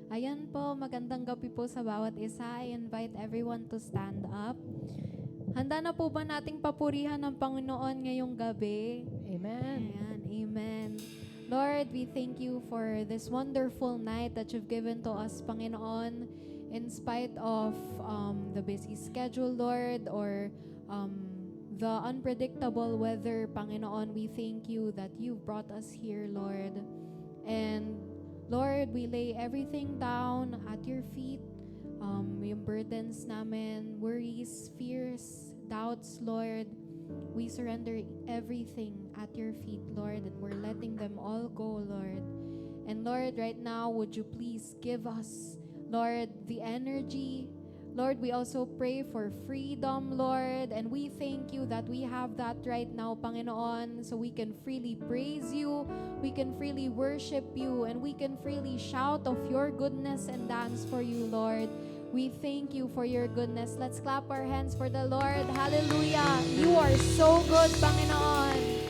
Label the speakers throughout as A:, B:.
A: Ayan po, magandang gabi po sa bawat isa. I invite everyone to stand up. Handa na po ba nating papurihan ng Panginoon ngayong gabi?
B: Amen.
A: Ayan, amen. Lord, we thank you for this wonderful night that you've given to us, Panginoon, in spite of the busy schedule, Lord, or the unpredictable weather, Panginoon. We thank you that you brought us here, Lord. And Lord, we lay everything down at your feet. Yung burdens namin, worries, fears, doubts, Lord. We surrender everything at your feet, Lord, and we're letting them all go, Lord. And Lord, right now, would you please give us, Lord, the energy. Lord, we also pray for freedom, Lord, and we thank you that we have that right now, Panginoon, so we can freely praise you, we can freely worship you, and we can freely shout of your goodness and dance for you, Lord. We thank you for your goodness. Let's clap our hands for the Lord. Hallelujah! You are so good, Panginoon.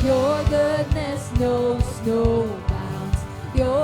A: Your goodness knows no bounds. Your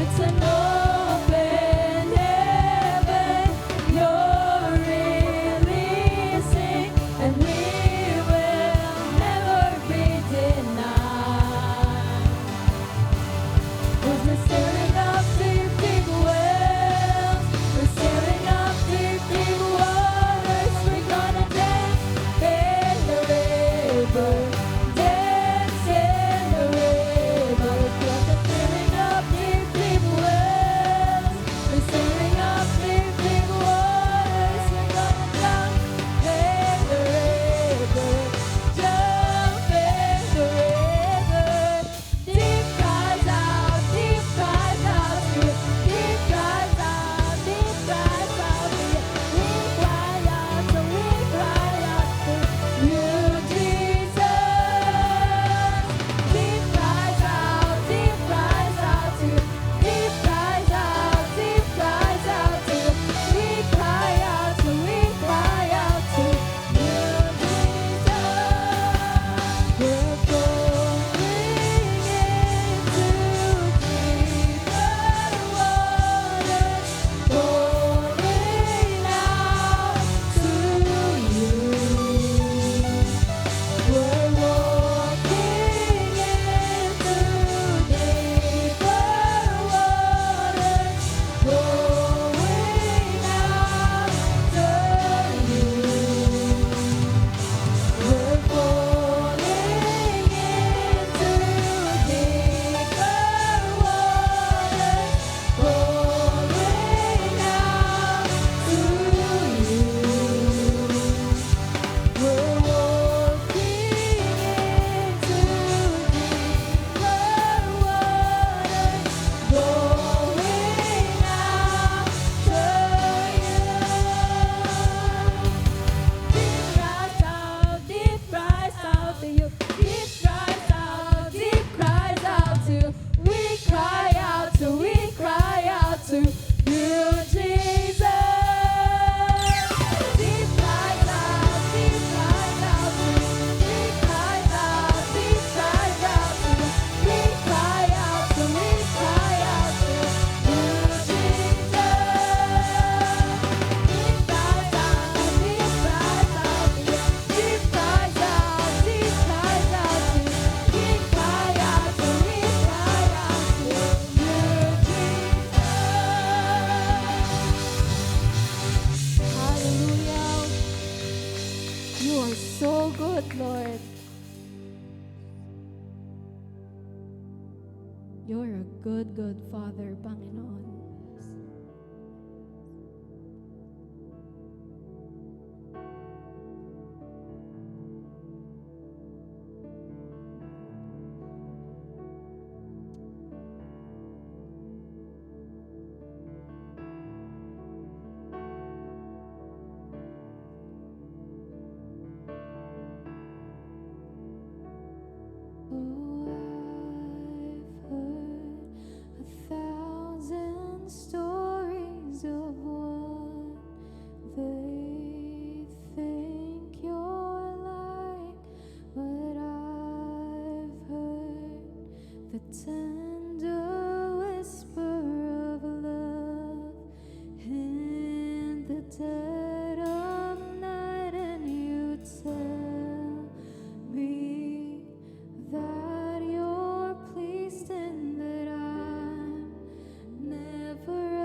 B: It's an open heaven you're releasing, and we will never be denied. 'Cause we're stirring up deep, deep wells. We're stirring up deep, deep waters. We're gonna dance in the river. Dance in the river. 'Cause we're stirring up deep, deep wells. We're stirring up deep, deep waters. We're gonna jump in the river. Jump in the river. Deep cries out to you. Deep cries out to you. We cry out to you, Jesus. Deep cries out to you. Deep cries out to you. We cry out to you, Jesus. We're going into deeper waters, calling out to you. We're walking into deeper waters, going after you. We're falling into deeper waters, calling out to you. We're walking into deeper waters, going after you. Deep cries out to you. Deep cries out to you. We cry out to you, Jesus. Deep cries out to you. Deep cries out to you. We cry out to you, Hallelujah. You are so good, Lord.
A: You're a good, good Father, Panginoon. Oh, I've heard 1,000 stories of what they think you're like, but I've heard the tender whisper of love in the dead of night, and you tell me that you're pleased and that I'm never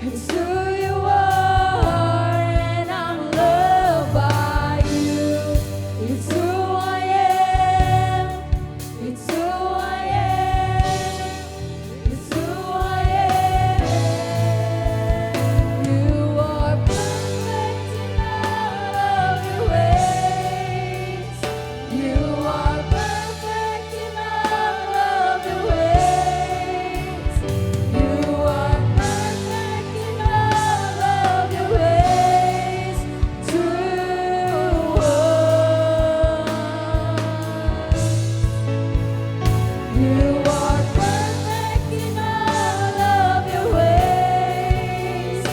B: It's who you are, and I'm loved by you. It's who I am. It's who I am. It's who I am. You are perfect in all of your ways. You are perfect in all of your ways. You are perfect in all of your ways. True one. You are perfect in all of your ways.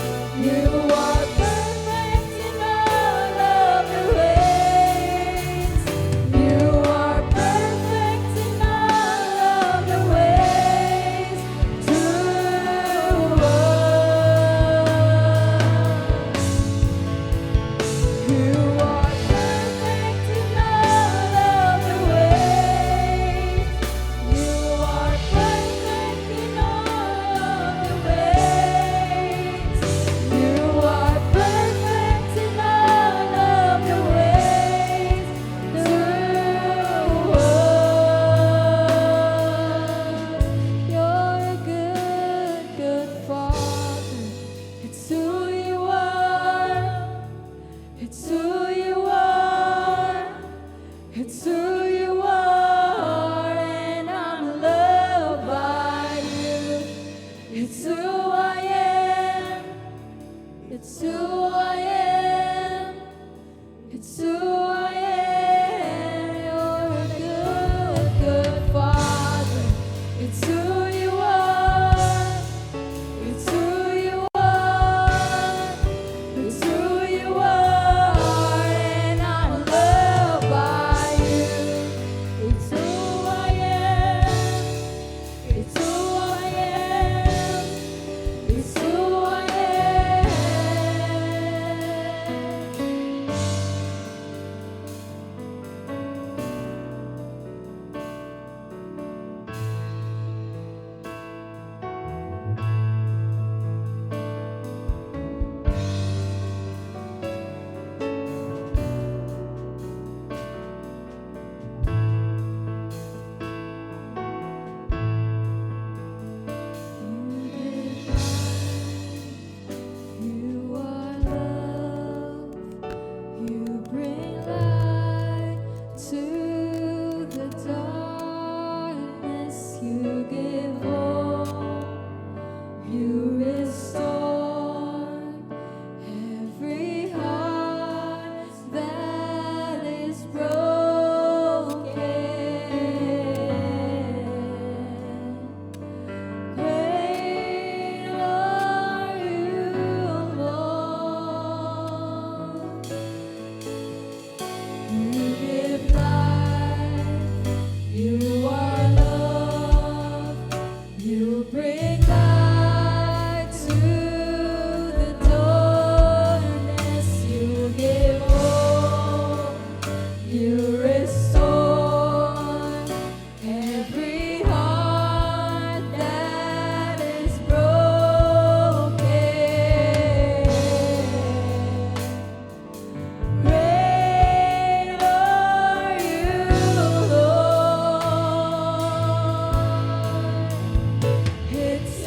B: You are perfect in all of your ways. You are perfect in all of your ways. True one. You are perfect in all of your ways. You are perfect in all of your ways. You are perfect in all of your ways. True one. You're a good, good Father. It's who you are. It's who you are. It's who you are, and I'm loved by you. It's who I am. It's who I am. It's who I am. You're a good, good Father. It's who you are. It's who you are. It's who you are, and I'm loved by you. It's who I am. It's who I am. It's who I You are love. You bring light to the darkness. You give hope. You restore every heart that is broken. Great are you, Lord. You give life. You are love. You bring light to the darkness. You give hope. You restore every heart that is broken. Great are you, Lord. It's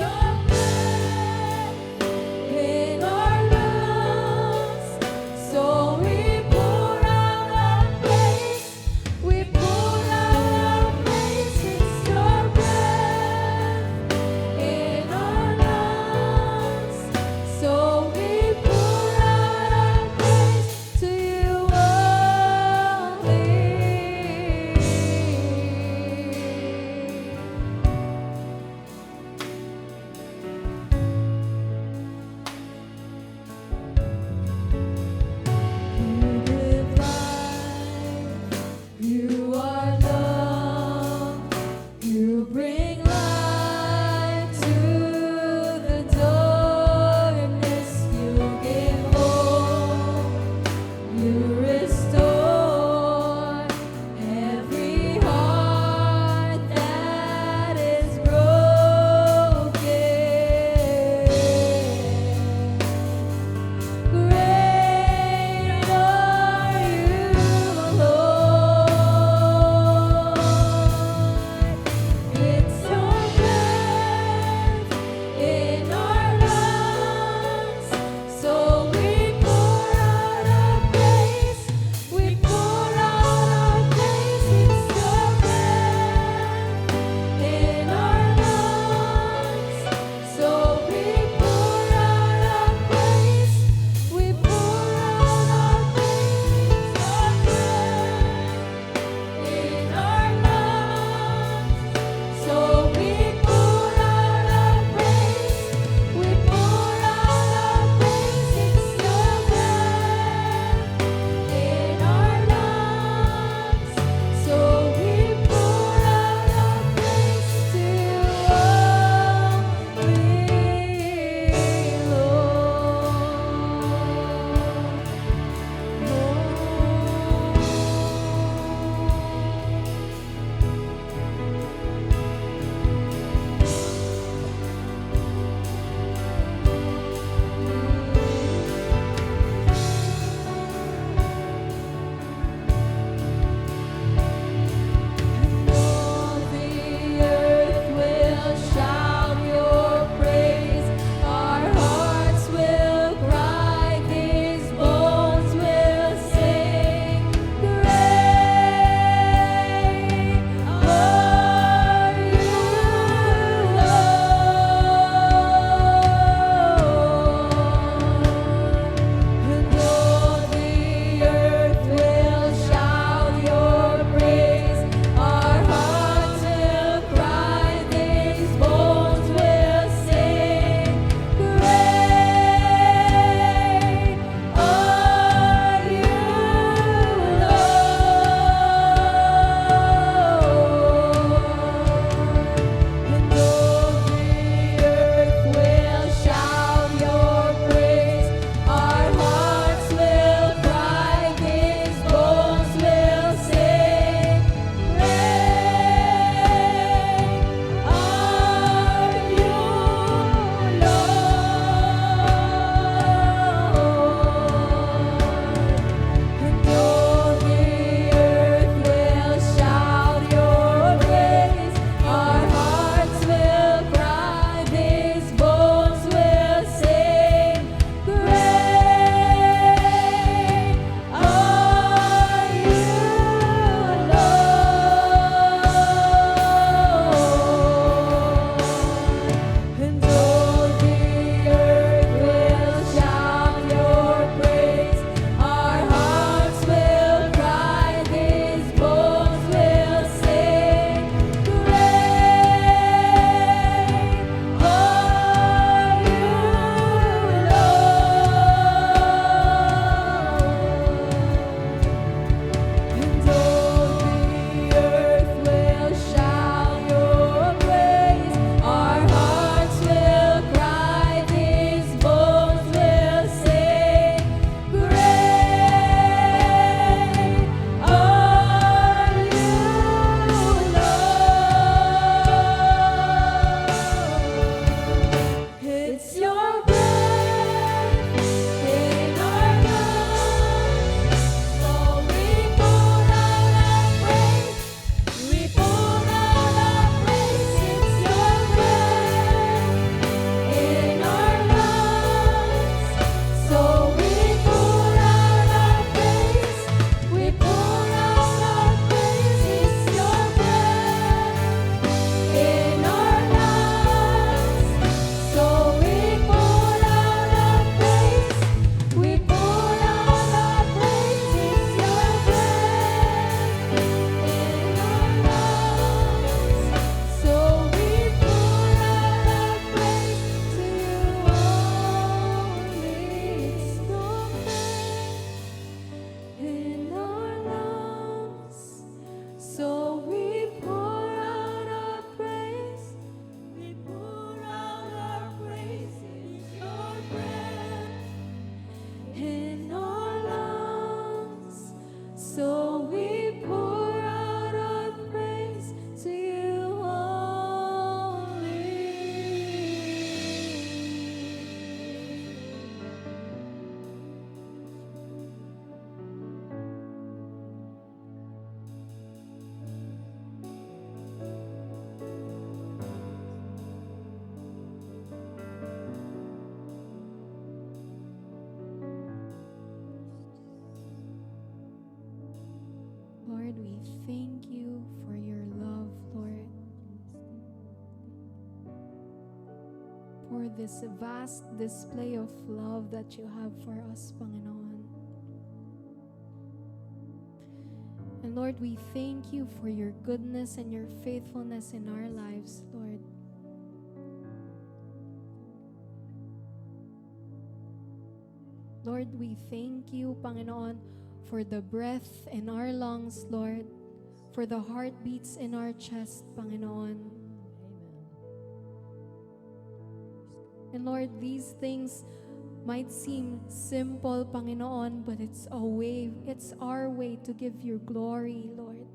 A: thank you for your love, Lord. For this vast display of love that you have for us, Panginoon. And Lord, we thank you for your goodness and your faithfulness in our lives, Lord. Lord, we thank you, Panginoon, for the breath in our lungs, Lord, for the heartbeats in our chest, Panginoon. And Lord, these things might seem simple, Panginoon, but it's our way to give you glory, Lord.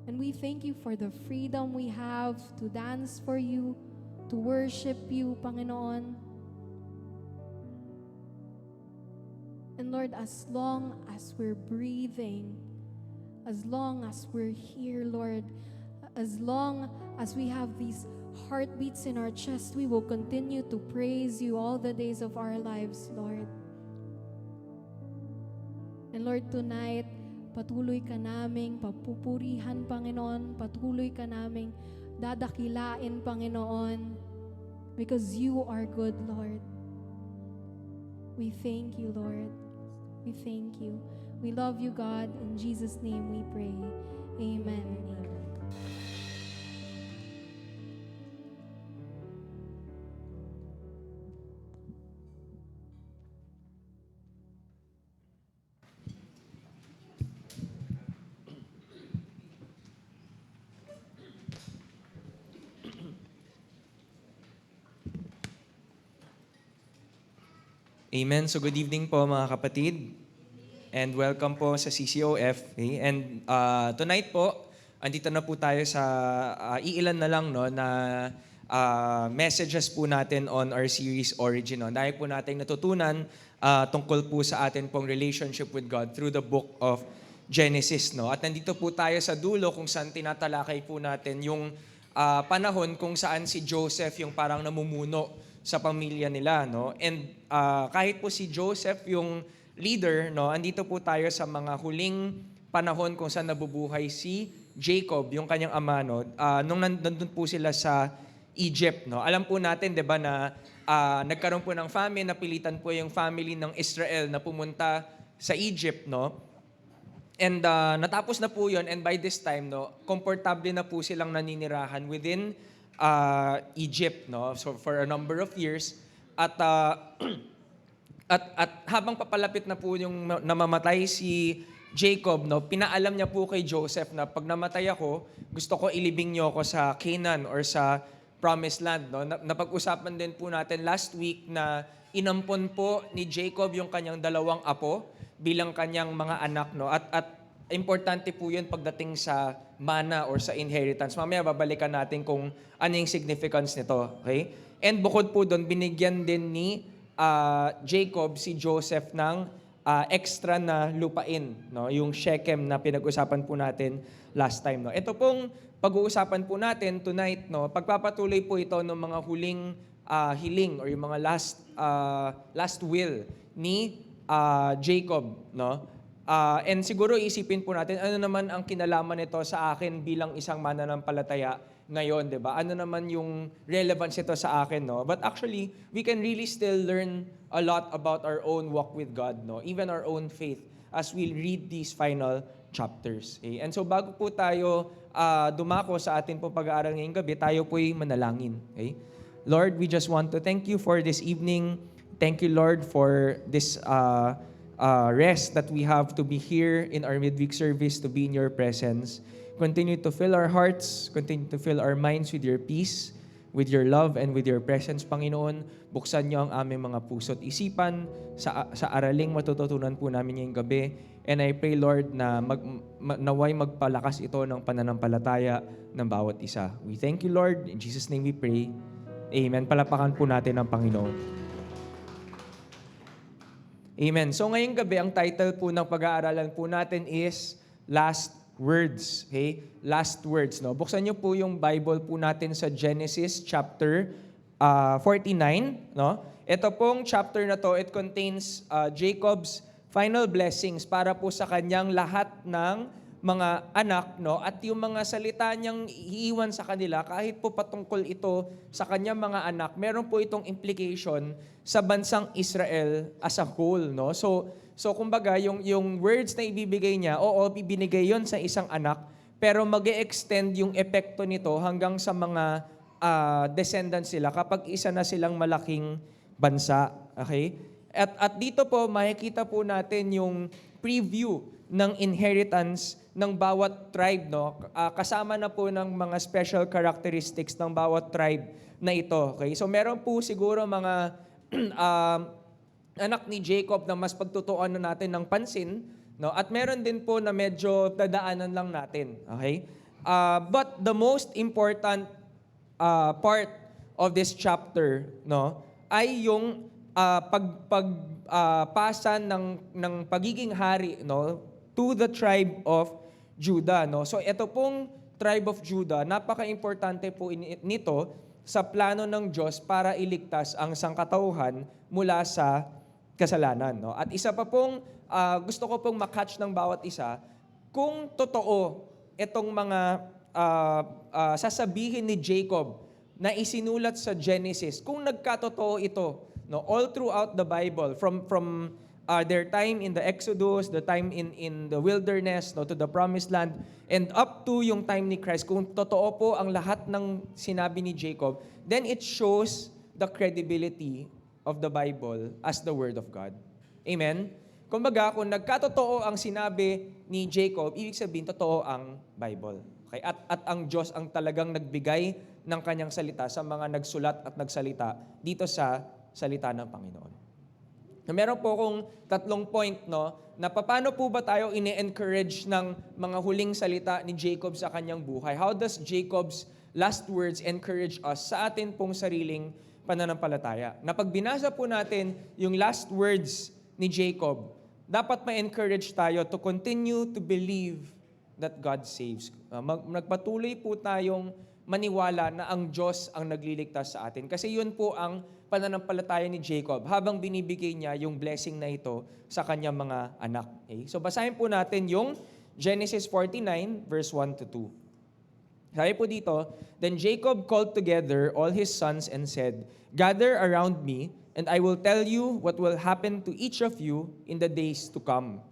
A: And we thank you for the freedom we have to dance for you, to worship you, Panginoon. And Lord, as long as we're breathing, as long as we're here, Lord, as long as we have these heartbeats in our chest, we will continue to praise you all the days of our lives, Lord. And Lord, tonight, patuloy ka naming papupurihan, Panginoon. Patuloy ka naming dadakilain, Panginoon, because you are good, Lord. We thank you, Lord. We thank you. We love you, God. In Jesus' name we pray. Amen and amen.
C: Amen. So good evening po mga kapatid. And welcome po sa CCOF. Okay? And tonight po, andito na po tayo sa iilan na lang no, na messages po natin on our series Origin. No? Dahil po natin natutunan tungkol po sa atin pong relationship with God through the book of Genesis. No? At nandito po tayo sa dulo kung saan tinatalakay po natin yung panahon kung saan si Joseph yung parang namumuno sa pamilya nila, no? And kahit po si Joseph yung leader, no, andito po tayo sa mga huling panahon kung saan nabubuhay si Jacob, yung kanyang ama, no? Nung nandun po sila sa Egypt, no? Alam po natin, 'di ba, na nagkaroon po ng famine, napilitan po yung family ng Israel na pumunta sa Egypt, no? And natapos na po 'yon, and by this time, no, komportable na po silang naninirahan within Egypt, no? So for a number of years at habang papalapit na po yung namamatay si Jacob, no, pinaalam niya po kay Joseph na pag namatay ako, gusto ko ilibing niyo ako sa Canaan or sa Promised Land, no. Napag-usapan din po natin last week na inampon po ni Jacob yung kanyang dalawang apo bilang kanyang mga anak, no. At importante po yun pagdating sa mana or sa inheritance. Mamaya babalikan natin kung ano yung significance nito. Okay? And bukod po doon, binigyan din ni Jacob si Joseph ng extra na lupain. No? Yung Shechem na pinag-usapan po natin last time. No? Ito pong pag-uusapan po natin tonight, no? Pagpapatuloy po ito ng mga huling hiling or yung mga last will ni Jacob. No? And siguro isipin po natin, ano naman ang kinalaman nito sa akin bilang isang mananampalataya ngayon, di ba? Ano naman yung relevance nito sa akin, no? But actually, we can really still learn a lot about our own walk with God, no? Even our own faith as we read these final chapters. Okay? And so bago po tayo dumako sa atin po pag-aaral ngayong gabi, tayo po'y manalangin. Okay? Lord, we just want to thank you for this evening. Thank you, Lord, for this rest that we have to be here in our midweek service, to be in your presence. Continue to fill our hearts, continue to fill our minds with your peace, with your love, and with your presence, Panginoon. Buksan niyo ang aming mga puso't isipan sa araling matututunan po namin ngayong gabi. And I pray, Lord, na naway magpalakas ito ng pananampalataya ng bawat isa. We thank you, Lord. In Jesus' name we pray. Amen. Palapakan po natin ang Panginoon. Amen. So ngayong gabi, ang title po ng pag-aaralan po natin is Last Words. Okay? Last Words. No? Buksan niyo po yung Bible po natin sa Genesis chapter 49. No? Ito pong chapter na to, it contains Jacob's final blessings para po sa kanyang lahat ng mga anak, no? At yung mga salita niyang iiwan sa kanila, kahit po patungkol ito sa kanyang mga anak, meron po itong implication sa bansang Israel as a whole, no? So kumbaga, yung words na ibibigay niya, oo, ibinigay yon sa isang anak, pero mag-e-extend yung epekto nito hanggang sa mga descendants sila kapag isa na silang malaking bansa. Okay? At dito po, makikita po natin yung preview ng inheritance ng bawat tribe, no? Kasama na po ng mga special characteristics ng bawat tribe na ito. Okay? So meron po siguro mga anak ni Jacob na mas pagtutuuan na natin ng pansin, no? At meron din po na medyo dadaanan lang natin. Okay? But the most important part of this chapter, no, ay yung pasa ng pagiging hari, no, to the tribe of Judah, no. So ito pong tribe of Judah, napaka-importante po nito sa plano ng Diyos para iligtas ang sangkatauhan mula sa kasalanan, no. At isa pa pong gusto ko pong makatch ng bawat isa, kung totoo itong mga sasabihin ni Jacob na isinulat sa Genesis, kung nagkatotoo ito, no, all throughout the Bible, from their time in the Exodus, the time in the wilderness, no, to the promised land, and up to yung time ni Christ, kung totoo po ang lahat ng sinabi ni Jacob, then it shows the credibility of the Bible as the Word of God. Amen? Kumbaga, kung nagkatotoo ang sinabi ni Jacob, ibig sabihin, totoo ang Bible. Okay? At ang Diyos ang talagang nagbigay ng kanyang salita sa mga nagsulat at nagsalita dito sa salita ng Panginoon. Meron po akong 3 point, no, na paano po ba tayo ini-encourage ng mga huling salita ni Jacob sa kanyang buhay? How does Jacob's last words encourage us sa atin pong sariling pananampalataya? Na pag binasa po natin yung last words ni Jacob, dapat ma-encourage tayo to continue to believe that God saves. Magpatuloy po tayong maniwala na ang Diyos ang nagliligtas sa atin. Kasi yun po ang pananampalataya ni Jacob habang binibigay niya yung blessing na ito sa kanyang mga anak. Okay? So basahin po natin yung Genesis 49 verse 1 to 2. Sabi po dito, "Then Jacob called together all his sons and said, 'Gather around me, and I will tell you what will happen to each of you in the days to come.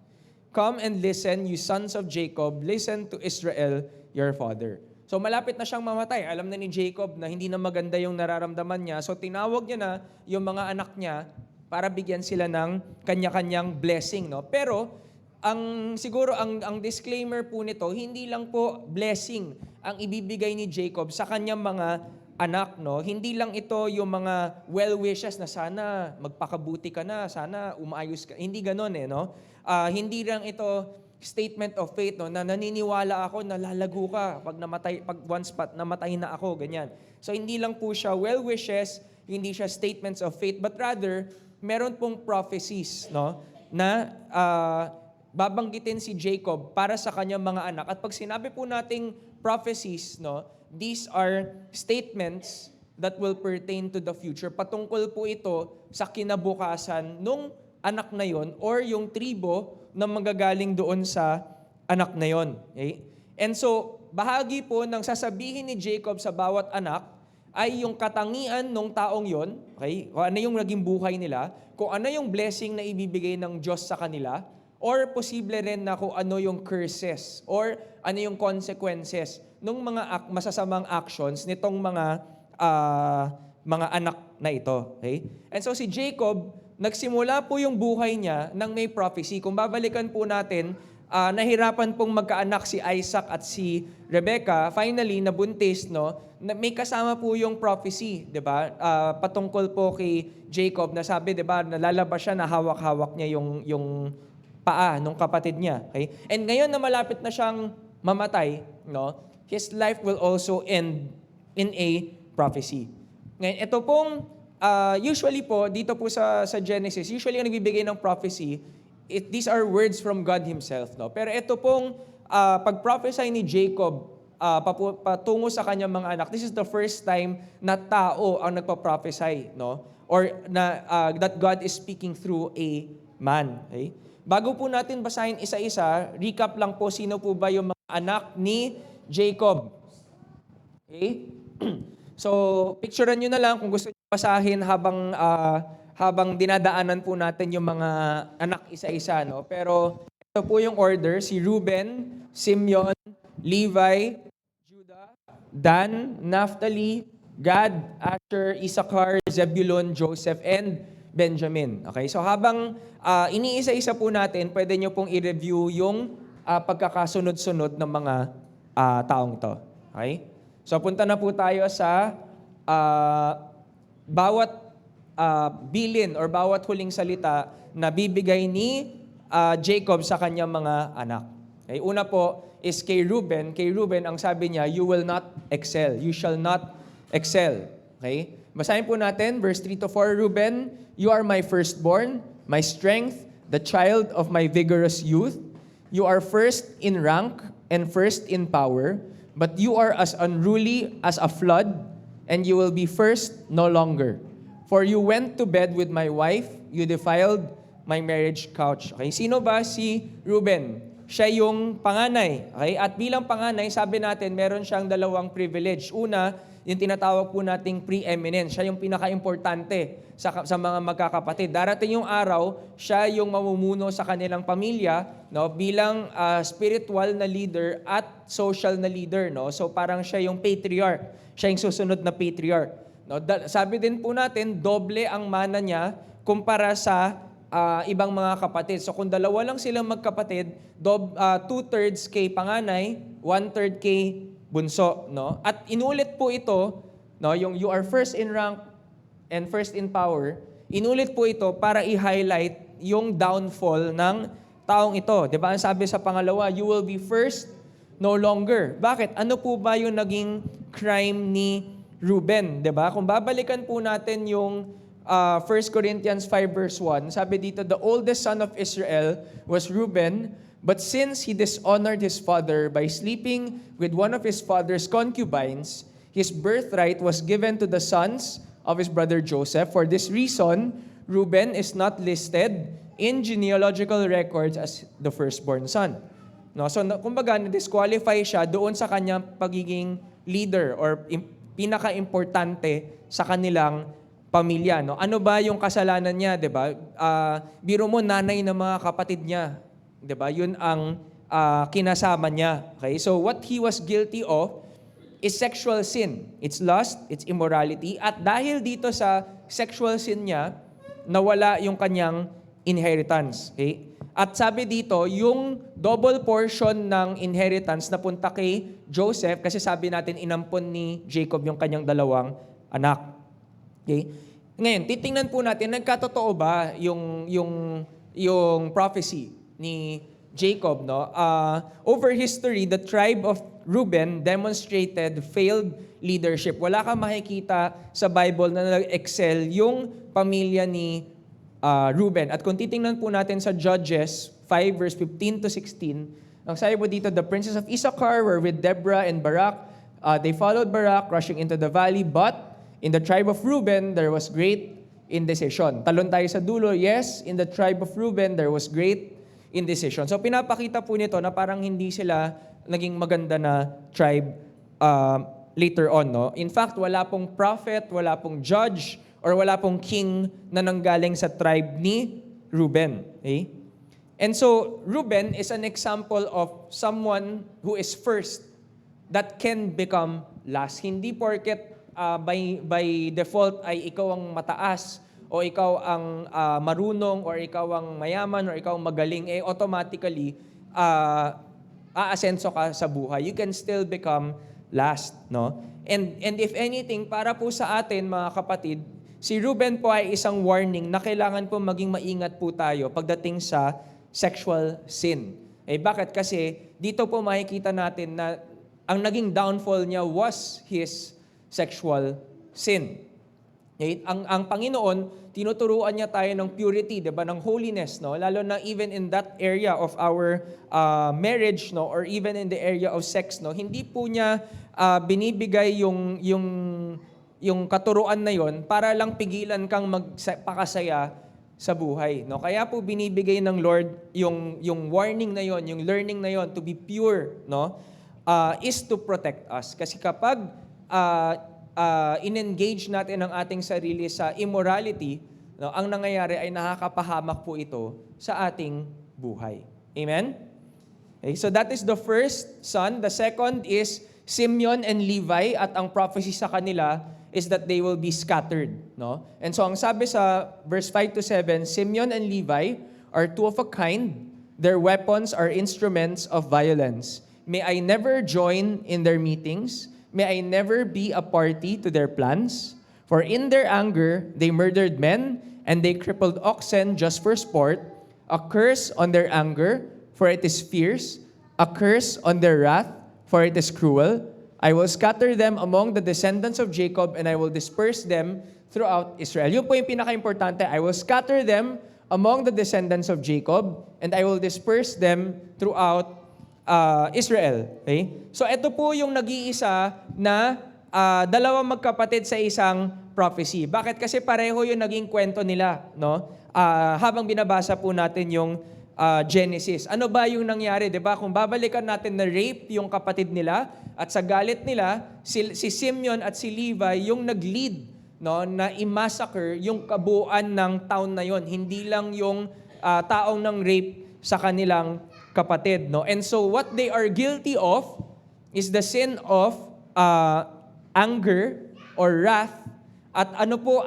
C: Come and listen, you sons of Jacob, listen to Israel, your father.'" So malapit na siyang mamatay. Alam na ni Jacob na hindi na maganda yung nararamdaman niya. So tinawag niya na yung mga anak niya para bigyan sila ng kanya-kanyang blessing, no? Pero siguro ang disclaimer po nito, hindi lang po blessing ang ibibigay ni Jacob sa kanyang mga anak, no? Hindi lang ito yung mga well wishes na sana magpakabuti ka na, sana umaayos ka. Hindi ganoon no? Hindi lang ito statement of faith, no, na naniniwala ako na lalago ka pag one spot namatay na ako, ganyan. So hindi lang po siya well wishes, hindi siya statements of faith, but rather meron pong prophecies, no, na babanggitin si Jacob para sa kanyang mga anak. At pag sinabi po nating prophecies, no, these are statements that will pertain to the future. Patungkol po ito sa kinabukasan nung anak na yon or yung tribo na manggagaling doon sa anak na yon. Okay? And so, bahagi po ng sasabihin ni Jacob sa bawat anak ay yung katangian ng taong yon, okay? Kung ano yung naging buhay nila, kung ano yung blessing na ibibigay ng Diyos sa kanila, or posible rin na kung ano yung curses, or ano yung consequences ng mga masasamang actions nitong mga anak na ito. Okay? And so si Jacob, nagsimula po yung buhay niya nang may prophecy. Kung babalikan po natin, nahirapan pong magkaanak si Isaac at si Rebecca. Finally, nabuntis, no? May kasama po yung prophecy, 'di ba? Patungkol po kay Jacob na sabi, 'di ba, nalalabas siya na hawak-hawak niya yung paa ng kapatid niya. Okay? And ngayon na malapit na siyang mamatay, no? His life will also end in a prophecy. Ngayon, ito pong usually po, dito po sa Genesis, usually ang nagbibigay ng prophecy, these are words from God Himself. No? Pero ito pong pag-prophesy ni Jacob patungo sa kanyang mga anak, this is the first time na tao ang nagpa-prophesy. No? Or that God is speaking through a man. Okay? bago po natin basahin isa-isa, recap lang po sino po ba yung mga anak ni Jacob. Okay? So, picturean nyo na lang kung gusto nyo basahin habang dinadaanan po natin yung mga anak isa-isa. No? Pero ito po yung order, si Reuben, Simeon, Levi, Judah, Dan, Naphtali, Gad, Asher, Issachar, Zebulun, Joseph, and Benjamin. Okay? So habang iniisa-isa po natin, pwede nyo pong i-review yung pagkakasunod-sunod ng mga taong to. Okay? So punta na po tayo sa bawat bilin or bawat huling salita na bibigay ni Jacob sa kanyang mga anak. Okay? Una po is kay Reuben. Kay Reuben, ang sabi niya, you will not excel. You shall not excel. Okay? Basahin po natin, verse 3 to 4, Reuben, you are my firstborn, my strength, the child of my vigorous youth. You are first in rank and first in power, but you are as unruly as a flood, and you will be first no longer. For you went to bed with my wife, you defiled my marriage couch. Okay, sino ba si Reuben? Siya yung panganay. Okay? At bilang panganay, sabi natin, meron siyang dalawang privilege. Una, yung tinatawag po nating preeminence. Siya yung pinaka-importante sa mga magkakapatid. Darating yung araw, siya yung mamumuno sa kanilang pamilya, no, bilang spiritual na leader at social na leader. No? So parang siya yung patriarch. Siya yung susunod na patriarch. No? Sabi din po natin, doble ang mana niya kumpara sa ibang mga kapatid. So kung dalawa lang silang magkapatid, 2/3 kay panganay, 1/3 kay bunso, no? At inulit po ito, no, yung you are first in rank and first in power. Inulit po ito para i-highlight yung downfall ng taong ito. 'Di ba? Ang sabi sa pangalawa, you will be first no longer. Bakit? Ano po ba yung naging crime ni Reuben, 'di ba? Kung babalikan po natin yung 1 Corinthians 5 verse 1, sabi dito, the oldest son of Israel was Reuben, but since he dishonored his father by sleeping with one of his father's concubines, his birthright was given to the sons of his brother Joseph. For this reason, Reuben is not listed in genealogical records as the firstborn son. No, so kumbaga na-disqualify siya doon sa kanyang pagiging leader or pinaka-importante sa kanilang pamilya. No? Ano ba yung kasalanan niya, 'di ba? Biro mo, nanay ng mga kapatid niya. 'Di ba? Yun ang kinasama niya. Okay? So what he was guilty of is sexual sin. It's lust, it's immorality. At dahil dito sa sexual sin niya, nawala yung kanyang inheritance. Okay? At sabi dito, yung double portion ng inheritance napunta kay Joseph kasi sabi natin inampon ni Jacob yung kanyang dalawang anak. Okay? Ngayon, titingnan po natin, nagkatotoo ba yung prophecy ni Jacob, no? Over history, the tribe of Reuben demonstrated failed leadership. Wala kang makikita sa Bible na nag-excel yung pamilya ni Reuben. At kung titingnan po natin sa Judges 5 verse 15 to 16, ang sabi po dito, the princes of Issachar were with Deborah and Barak. They followed Barak, rushing into the valley, but in the tribe of Reuben, there was great indecision. Talon tayo sa dulo, yes, in the tribe of Reuben, there was great indecision. So pinapakita po nito na parang hindi sila naging maganda na tribe later on. No? In fact, wala pong prophet, wala pong judge, or wala pong king na nanggaling sa tribe ni Reuben. Okay? And so, Reuben is an example of someone who is first that can become last. Hindi porket by default ay ikaw ang mataas o ikaw ang marunong or ikaw ang mayaman or ikaw ang magaling, automatically aasenso ka sa buhay. You can still become last, no? And if anything, para po sa atin mga kapatid, si Reuben po ay isang warning na kailangan po maging maingat po tayo pagdating sa sexual sin. Bakit? Kasi dito po makikita natin na ang naging downfall niya was his sexual sin. Okay? Ang Panginoon, tinuturuan niya tayo ng purity, 'di ba, ng holiness, no? Lalo na even in that area of our marriage, no, or even in the area of sex, no, hindi po niya binibigay yung katuruan na yon para lang pigilan kang magpakasaya sa buhay. No? Kaya po binibigay ng Lord yung warning na yon, yung learning na yon to be pure, no? Is to protect us. Kasi kapag in-engage natin ang ating sarili sa immorality, no, ang nangyayari ay nakakapahamak po ito sa ating buhay. Amen? Okay, so that is the first son. The second is Simeon and Levi, at ang prophecy sa kanila is that they will be scattered. No? And so ang sabi sa verse 5 to 7, Simeon and Levi are two of a kind. Their weapons are instruments of violence. May I never join in their meetings. May I never be a party to their plans. For in their anger, they murdered men, and they crippled oxen just for sport. A curse on their anger, for it is fierce. A curse on their wrath, for it is cruel. I will scatter them among the descendants of Jacob, and I will disperse them throughout Israel. Yun po yung pinaka-importante. I will scatter them among the descendants of Jacob, and I will disperse them throughout Israel. Okay? So ito po yung nag-iisa na dalawang magkapatid sa isang prophecy. Bakit? Kasi pareho yung naging kwento nila, no? Habang binabasa po natin yung Genesis. Ano ba yung nangyari, 'di ba? Kung babalikan natin na rape yung kapatid nila, at sa galit nila, si Simeon at si Levi yung nag-lead, no, na i-massacre yung kabuuan ng town na yon. Hindi lang yung taong ng rape sa kanilang kapatid, no? And so what they are guilty of is the sin of anger or wrath. At ano po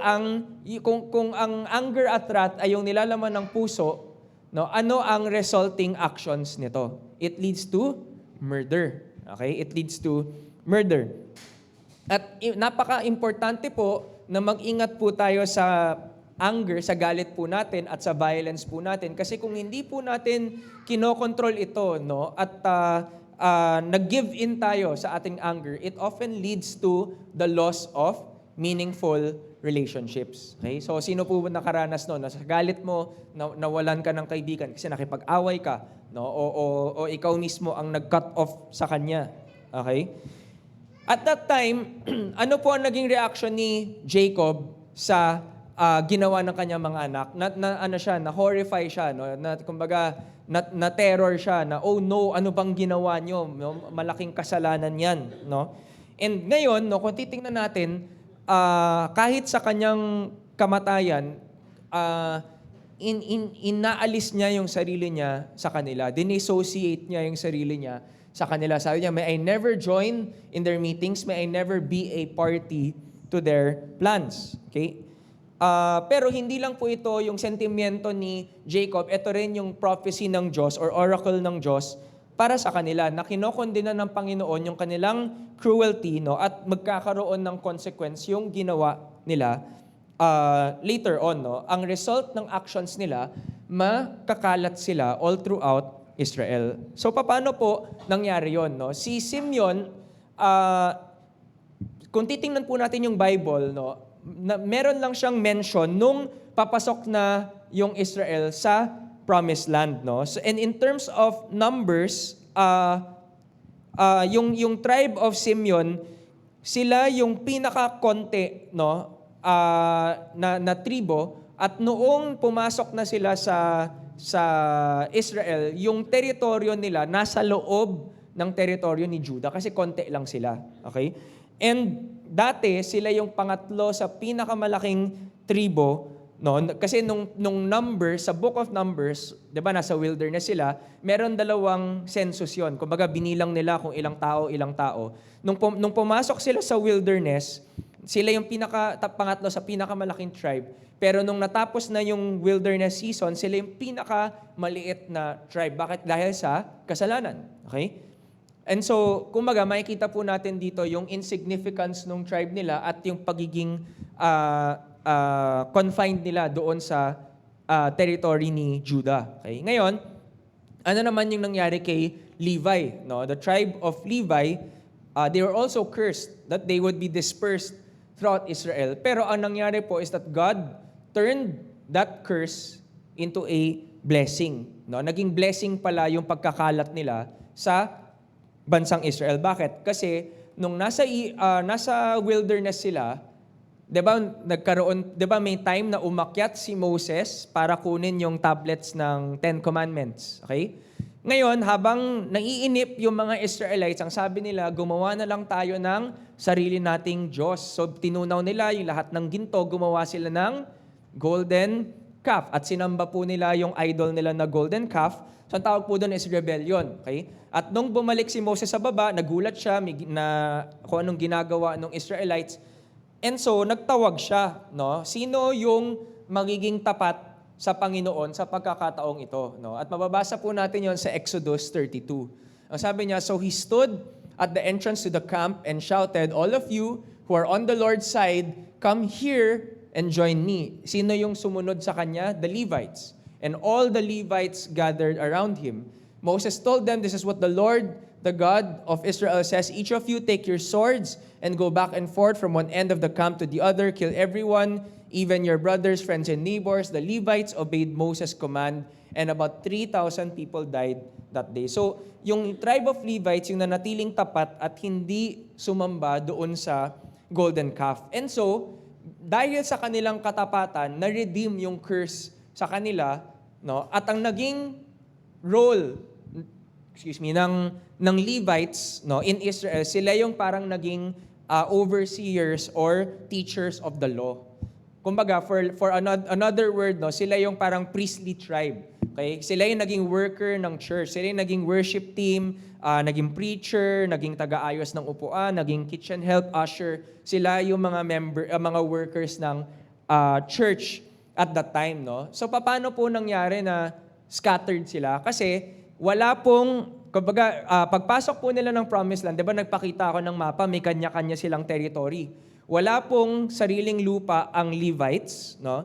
C: kung ang anger at wrath ay yung nilalaman ng puso, no, ano ang resulting actions nito? It leads to murder. Okay? It leads to murder. At napaka-importante po na mag-ingat po tayo sa anger, sa galit po natin at sa violence po natin. Kasi kung hindi po natin kinokontrol ito, no, at nag-give in tayo sa ating anger, it often leads to the loss of meaningful relationships. Okay? So, sino po nakaranas no? Sa galit mo, nawalan ka ng kaibigan kasi nakipag-away ka, no? O ikaw mismo ang nag-cut off sa kanya. Okay? At that time, ano po ang naging reaction ni Jacob sa ginawa ng kanyang mga anak? Na-horrify siya, no? Kumbaga, na-terror siya, na, oh no, ano bang ginawa nyo? No? Malaking kasalanan yan. No? And ngayon, no, kung titingnan natin, kahit sa kanyang kamatayan, inaalis niya yung sarili niya sa kanila. Dinessociate niya yung sarili niya sa kanila. Sabi niya, may I never join in their meetings, may I never be a party to their plans. Okay? Pero hindi lang po ito yung sentimiento ni Jacob, ito rin yung prophecy ng Diyos or oracle ng Diyos para sa kanila, na kinokondena ng Panginoon yung kanilang cruelty, no, at magkakaroon ng consequence yung ginawa nila later on. No. Ang result ng actions nila, makakalat sila all throughout Israel. So paano po nangyari yon? No? Si Simeon, kung titingnan po natin yung Bible, no, meron lang siyang mention nung papasok na yung Israel sa Promised Land, no? So, and in terms of numbers, yung tribe of Simeon, sila yung pinaka-konti, no, na tribo, at noong pumasok na sila sa Israel, yung teritoryo nila nasa loob ng teritoryo ni Judah kasi konti lang sila. Okay? And dati sila yung pangatlo sa pinakamalaking tribo. No, kasi nung number, sa Book of Numbers, 'di ba, nasa wilderness sila, meron dalawang census 'yon. Kumbaga binilang nila kung ilang tao. Nung pumasok sila sa wilderness, sila yung pangatlo sa pinakamalaking tribe. Pero nung natapos na yung wilderness season, sila yung pinakamaliit na tribe. Bakit? Dahil sa kasalanan. Okay? And so, kumbaga, makikita po natin dito yung insignificance ng tribe nila at yung pagiging confined nila doon sa territory ni Judah. Okay? Ngayon, ano naman yung nangyari kay Levi? No? The tribe of Levi, they were also cursed that they would be dispersed throughout Israel. Pero ang nangyari po is that God turned that curse into a blessing. No? Naging blessing pala yung pagkakalat nila sa bansang Israel. Bakit? Kasi nung nasa wilderness sila, 'di ba nagkaroon, 'di ba may time na umakyat si Moses para kunin yung tablets ng Ten Commandments, okay? Ngayon, habang naiinip yung mga Israelites, ang sabi nila, gumawa na lang tayo ng sarili nating Diyos. So tinunaw nila yung lahat ng ginto, gumawa sila ng golden calf. At sinamba po nila yung idol nila na golden calf. So ang tawag po doon is rebellion. Okay? At nung bumalik si Moses sa baba, nagulat siya na kung anong ginagawa ng Israelites. And so, nagtawag siya. No? Sino yung magiging tapat sa Panginoon sa pagkakataong ito? No? At mababasa po natin yon sa Exodus 32. Ang sabi niya, so he stood at the entrance to the camp and shouted, all of you who are on the Lord's side, come here and join me. Sino yung sumunod sa kanya? The Levites. And all the Levites gathered around him. Moses told them, this is what the Lord, the God of Israel says, each of you take your swords and go back and forth from one end of the camp to the other, kill everyone, even your brothers, friends, and neighbors. The Levites obeyed Moses' command, and about 3,000 people died that day. So, yung tribe of Levites, yung nanatiling tapat at hindi sumamba doon sa golden calf. And so, dahil sa kanilang katapatan, na-redeem yung curse sa kanila, no? At ang naging role ng Levites, no, in Israel, sila yung parang naging overseers or teachers of the law. Kumbaga, for another word, no, sila yung parang priestly tribe. Okay? Sila yung naging worker ng church. Sila yung naging worship team, naging preacher, naging taga-ayos ng upuan, naging kitchen help, usher. Sila yung mga workers ng church at that time, no? So paano po nangyari na scattered sila? Kasi wala pong, kumbaga, pagpasok po nila ng Promised Land, 'di ba nagpakita ako ng mapa, may kanya-kanya silang territory. Wala pong sariling lupa ang Levites, no?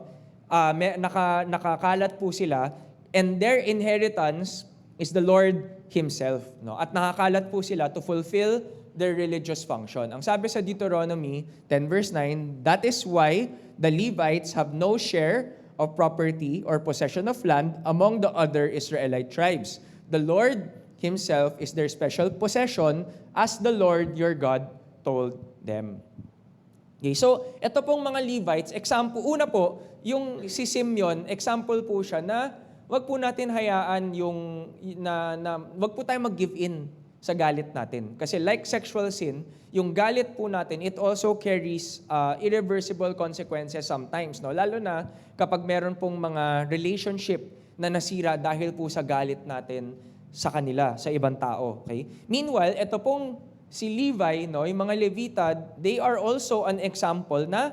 C: Nakakalat po sila, and their inheritance is the Lord Himself, no? At nakakalat po sila to fulfill their religious function. Ang sabi sa Deuteronomy 10 verse 9, that is why the Levites have no share of property or possession of land among the other Israelite tribes. The Lord Himself is their special possession, as the Lord your God told them. Okay, so ito pong mga Levites, example, una po, yung si Simeon, example po siya na wag po natin hayaan yung, wag po tayo mag-give in sa galit natin. Kasi like sexual sin, yung galit po natin, it also carries irreversible consequences sometimes. No? Lalo na kapag meron pong mga relationship na nasira dahil po sa galit natin sa kanila, sa ibang tao. Okay? Meanwhile, ito pong si Levi, no, yung mga Levita, they are also an example na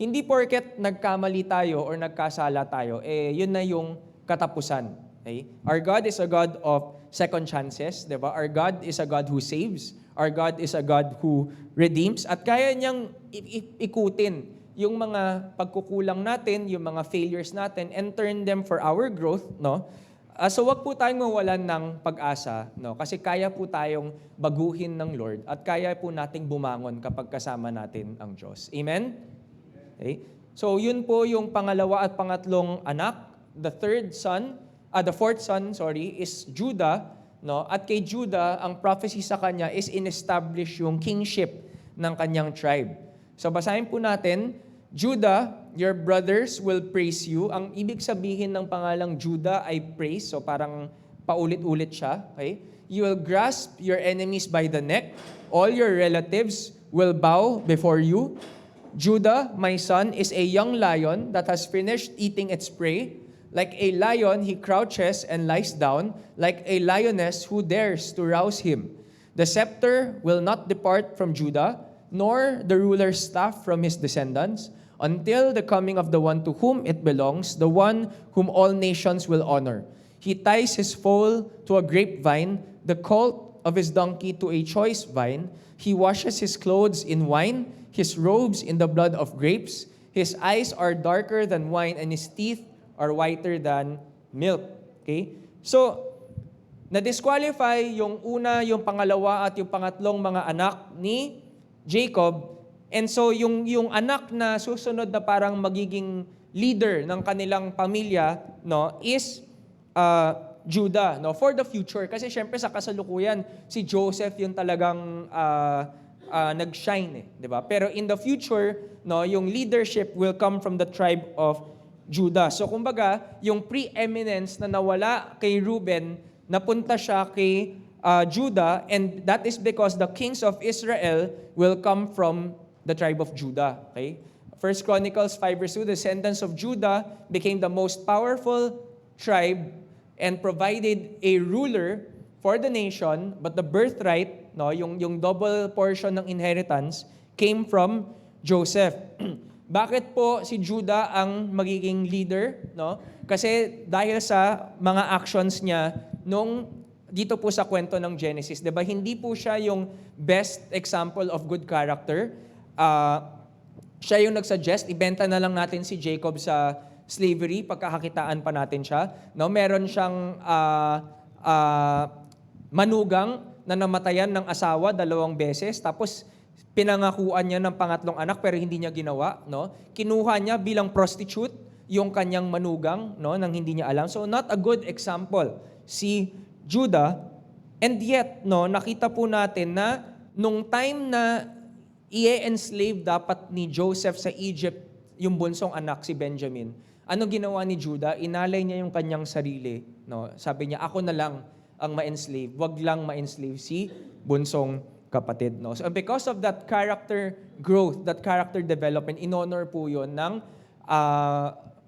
C: hindi porket nagkamali tayo or nagkasala tayo, yun na yung katapusan. Okay? Our God is a God of second chances, di ba? Our God is a God who saves. Our God is a God who redeems. At kaya niyang ikutin yung mga pagkukulang natin, yung mga failures natin, and turn them for our growth, no? So wag po tayong mawalan ng pag-asa, no? Kasi kaya po tayong baguhin ng Lord at kaya po nating bumangon kapag kasama natin ang Diyos. Amen? Okay? So yun po yung pangalawa at pangatlong anak. The fourth son, is Judah, no? At kay Judah, ang prophecy sa kanya is in-establish yung kingship ng kanyang tribe. So basahin po natin, Judah, your brothers will praise you. Ang ibig sabihin ng pangalang Judah ay praise, so parang paulit-ulit siya. Okay? You will grasp your enemies by the neck. All your relatives will bow before you. Judah, my son, is a young lion that has finished eating its prey. Like a lion, he crouches and lies down, like a lioness who dares to rouse him. The scepter will not depart from Judah, nor the ruler's staff from his descendants, until the coming of the one to whom it belongs, the one whom all nations will honor. He ties his foal to a grapevine, the colt of his donkey to a choice vine. He washes his clothes in wine, his robes in the blood of grapes. His eyes are darker than wine, and his teeth are whiter than milk. Okay? So, na-disqualify yung una, yung pangalawa, at yung pangatlong mga anak ni Jacob. And so, yung anak na susunod na parang magiging leader ng kanilang pamilya, no, is Judah, no, for the future. Kasi syempre sa kasalukuyan, si Joseph yung talagang nag-shine, 'di ba? Pero in the future, no, yung leadership will come from the tribe of Judah. So kumbaga, yung preeminence na nawala kay Reuben, napunta siya kay Judah, and that is because the kings of Israel will come from the tribe of Judah. Okay? 1 Chronicles 5 verse 2, the descendants of Judah became the most powerful tribe and provided a ruler for the nation, but the birthright, no, yung double portion ng inheritance came from Joseph. Bakit po si Judah ang magiging leader, no? Kasi dahil sa mga actions niya nung dito po sa kwento ng Genesis, 'di ba? Hindi po siya yung best example of good character. Siya yung nagsuggest, ibenta na lang natin si Jacob sa slavery, pagkakakitaan pa natin siya. No, meron siyang manugang na namatayan ng asawa 2 beses, tapos pinangakuan niya ng pangatlong anak pero hindi niya ginawa, no? Kinuha niya bilang prostitute yung kanyang manugang, no, nang hindi niya alam. So not a good example si Judah. And yet, no, nakita po natin na nung time na i-enslave dapat ni Joseph sa Egypt yung bunsong anak si Benjamin, ano ginawa ni Judah? Inalay niya yung kanyang sarili, no? Sabi niya, ako na lang ang ma-enslave, wag lang ma-enslave si bunsong kapatid, no? So because of that character growth, that character development, in-honor po yun ng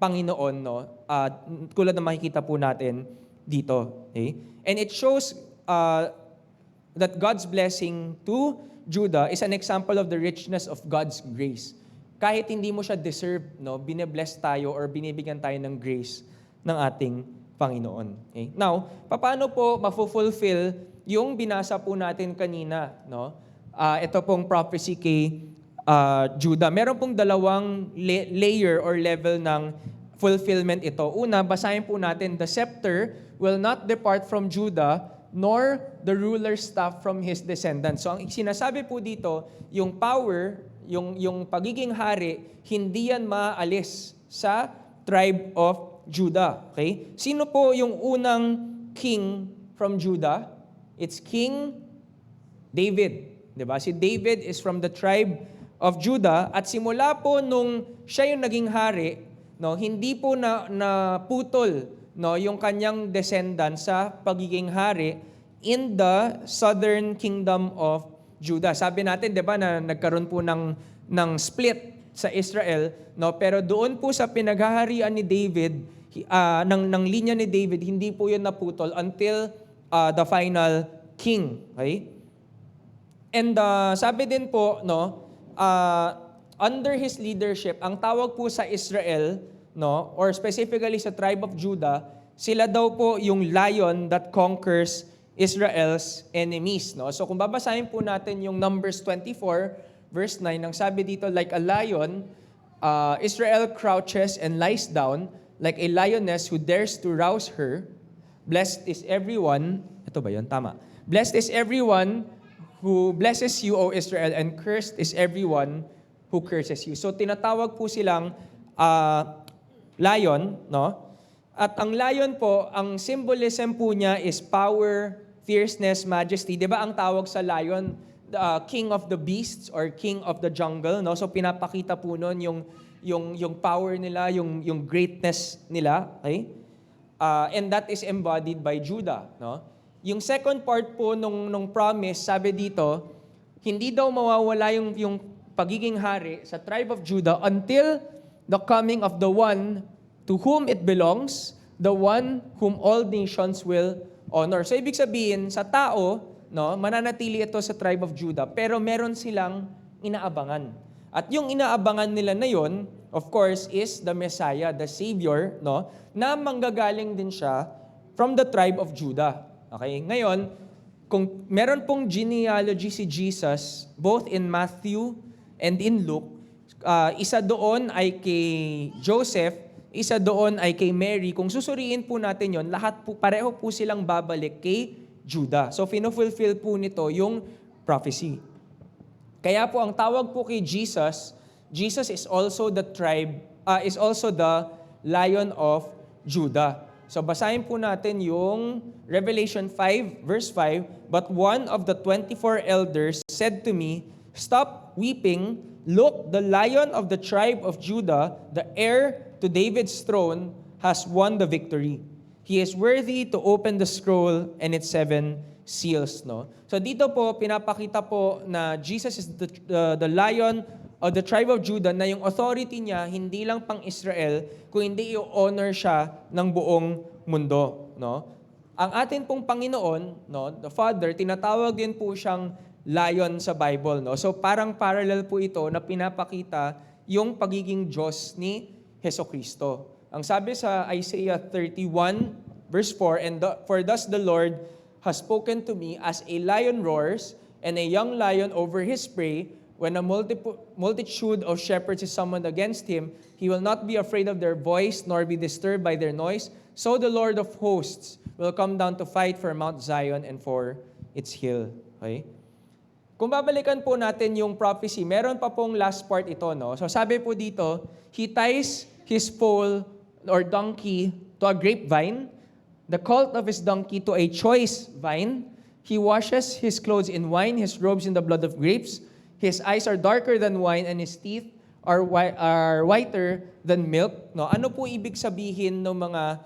C: Panginoon, no? Tulad na makikita po natin dito. Okay? And it shows that God's blessing to Judah is an example of the richness of God's grace. Kahit hindi mo siya deserve, no? Bine-bless tayo or binibigyan tayo ng grace ng ating Panginoon. Okay? Now, paano po mafulfill yung binasa po natin kanina, no? Ito pong prophecy kay Judah. Meron pong dalawang layer or level ng fulfillment ito. Una, basahin po natin, the scepter will not depart from Judah, nor the ruler's staff from his descendants. So ang sinasabi po dito, yung power, yung pagiging hari, hindi yan maalis sa tribe of Judah. Okay? Sino po yung unang king from Judah? It's King David. 'Di ba? Si David is from the tribe of Judah, at simula po nung siya yung naging hari, no, hindi po na putol, no, yung kanyang descendant sa pagiging hari in the southern kingdom of Judah. Sabi natin, 'di ba, na nagkaroon po ng split sa Israel, no, pero doon po sa pinaghaharian ni David, ng linya ni David, hindi po 'yun naputol until the final king. Okay? And sabi din po, no, under his leadership, ang tawag po sa Israel, no, or specifically sa tribe of Judah, sila daw po yung lion that conquers Israel's enemies, no? So kung babasahin po natin yung Numbers 24 verse 9, ang sabi dito, like a lion, Israel crouches and lies down like a lioness who dares to rouse her. Blessed is everyone, ito ba yun? Tama. Blessed is everyone who blesses you, O Israel, and cursed is everyone who curses you. So tinatawag po silang lion, no? At ang lion po, ang symbolism po niya is power, fierceness, majesty. 'Di ba ang tawag sa lion, king of the beasts or king of the jungle, no? So pinapakita po noon yung power nila, yung greatness nila, okay? And that is embodied by Judah, no? Yung second part po nung promise, sabi dito, hindi daw mawawala yung pagiging hari sa tribe of Judah until the coming of the one to whom it belongs, the one whom all nations will honor. So ibig sabihin, sa tao, no, mananatili ito sa tribe of Judah, pero meron silang inaabangan. At yung inaabangan nila na yon, of course, is the Messiah, the Savior, no, na manggagaling din siya from the tribe of Judah. Okay? Ngayon, kung meron pong genealogy si Jesus, both in Matthew and in Luke, isa doon ay kay Joseph, isa doon ay kay Mary. Kung susuriin po natin yon, lahat po, pareho po silang babalik kay Judah. So, fulfill po nito yung prophecy. Kaya po, ang tawag po kay Jesus, Jesus is also the Lion of Judah. So, basahin po natin yung Revelation 5, verse 5, "But one of the 24 elders said to me, Stop weeping. Look, the Lion of the tribe of Judah, the heir to David's throne, has won the victory. He is worthy to open the scroll and its 7 seals. No? So dito po, pinapakita po na Jesus is the Lion of the tribe of Judah, na yung authority niya, hindi lang pang Israel, kung hindi i-honor siya ng buong mundo. No? Ang atin pong Panginoon, no, the Father, tinatawag din po siyang Lion sa Bible. No? So parang parallel po ito na pinapakita yung pagiging Diyos ni Hesukristo. Ang sabi sa Isaiah 31, verse 4, For thus the Lord has spoken to me, as a lion roars, and a young lion over his prey. When a multitude of shepherds is summoned against him, he will not be afraid of their voice, nor be disturbed by their noise. So the Lord of hosts will come down to fight for Mount Zion and for its hill. Okay? Kung babalikan po natin yung prophecy, meron pa pong last part ito. No? So sabi po dito, he ties his foal or donkey to a grapevine, the colt of his donkey to a choice vine. He washes his clothes in wine, his robes in the blood of grapes. His eyes are darker than wine, and his teeth are whiter than milk. No, ano po ibig sabihin ng mga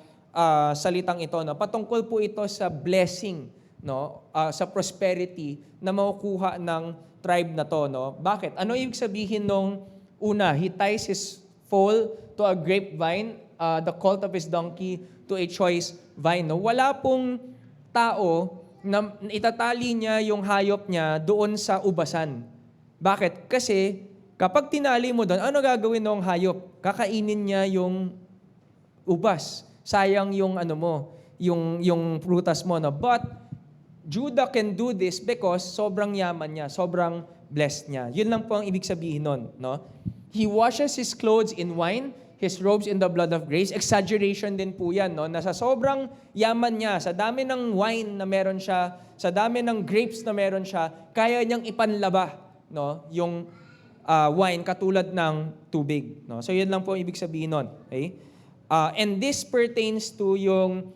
C: salitang ito? No, patungkol po ito sa blessing, no, sa prosperity na makukuha ng tribe na to. No, bakit? Ano ibig sabihin nung una? He ties his foal to a grapevine, the colt of his donkey to a choice vine. No, wala pong tao na itatali niya yung hayop niya doon sa ubasan. Bakit? Kasi kapag tinali mo doon, ano gagawin ng hayop? Kakainin niya yung ubas. Sayang yung ano mo, yung prutas mo. No? But Judah can do this because sobrang yaman niya, sobrang blessed niya. Yun lang po ang ibig sabihin nun. No? He washes his clothes in wine, his robes in the blood of grace. Exaggeration din po yan. No? Na sa sobrang yaman niya, sa dami ng wine na meron siya, sa dami ng grapes na meron siya, kaya niyang ipanlaba, no, yung wine katulad ng tubig. No? So yun lang po ang ibig sabihin nun. Okay? And this pertains to yung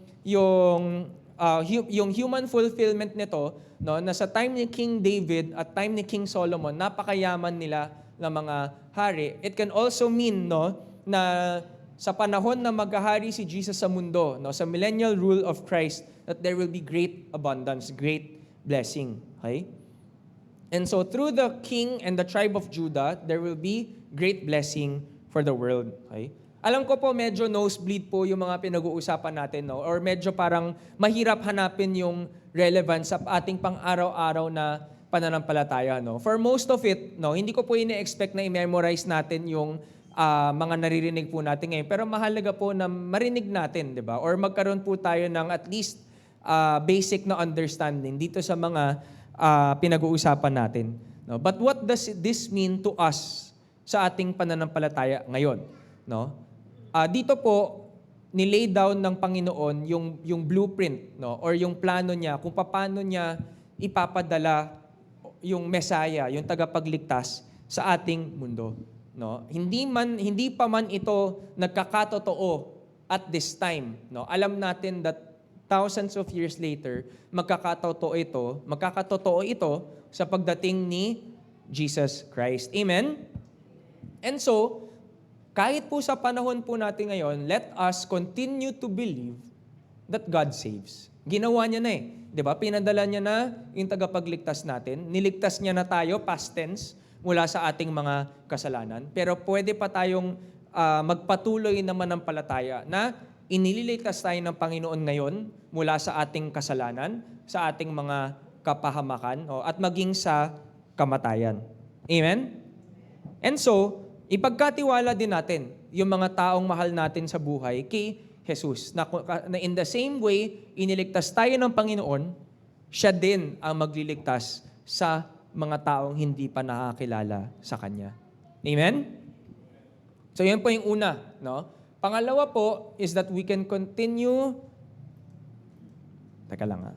C: human fulfillment nito, no, na sa time ni King David at time ni King Solomon, napakayaman nila ng mga hari. It can also mean, no, na sa panahon na maghahari si Jesus sa mundo, no, sa millennial rule of Christ, that there will be great abundance, great blessing. Okay? And so through the king and the tribe of Judah, there will be great blessing for the world. Okay? Alam ko po medyo nosebleed po yung mga pinag-uusapan natin, no? Or medyo parang mahirap hanapin yung relevance sa ating pang-araw-araw na pananampalataya. No? For most of it, no, hindi ko po ine-expect na i-memorize natin yung mga naririnig po natin ngayon. Pero mahalaga po na marinig natin, di ba? Or magkaroon po tayo ng at least basic na understanding dito sa mga pinag-uusapan natin. No? But what does this mean to us sa ating pananampalataya ngayon? No? Dito po, nilay down ng Panginoon yung blueprint, no? Or yung plano niya kung paano niya ipapadala yung Messiah, yung tagapagligtas sa ating mundo. No? Hindi pa man ito nagkakatotoo at this time. No? Alam natin that thousands of years later, magkakatotoo ito sa pagdating ni Jesus Christ. Amen? And so, kahit po sa panahon po natin ngayon, let us continue to believe that God saves. Ginawa niya na eh. Di ba? Pinadala niya na yung tagapagligtas natin. Niligtas niya na tayo, past tense, mula sa ating mga kasalanan. Pero pwede pa tayong magpatuloy naman ng palataya na inililigtas tayo ng Panginoon ngayon mula sa ating kasalanan, sa ating mga kapahamakan, at maging sa kamatayan. Amen? And so, ipagkatiwala din natin yung mga taong mahal natin sa buhay kay Jesus. Na in the same way, iniligtas tayo ng Panginoon, siya din ang magliligtas sa mga taong hindi pa nakakilala sa Kanya. Amen? So, yan po yung una. No? Pangalawa po is that we can continue. Teka lang ha.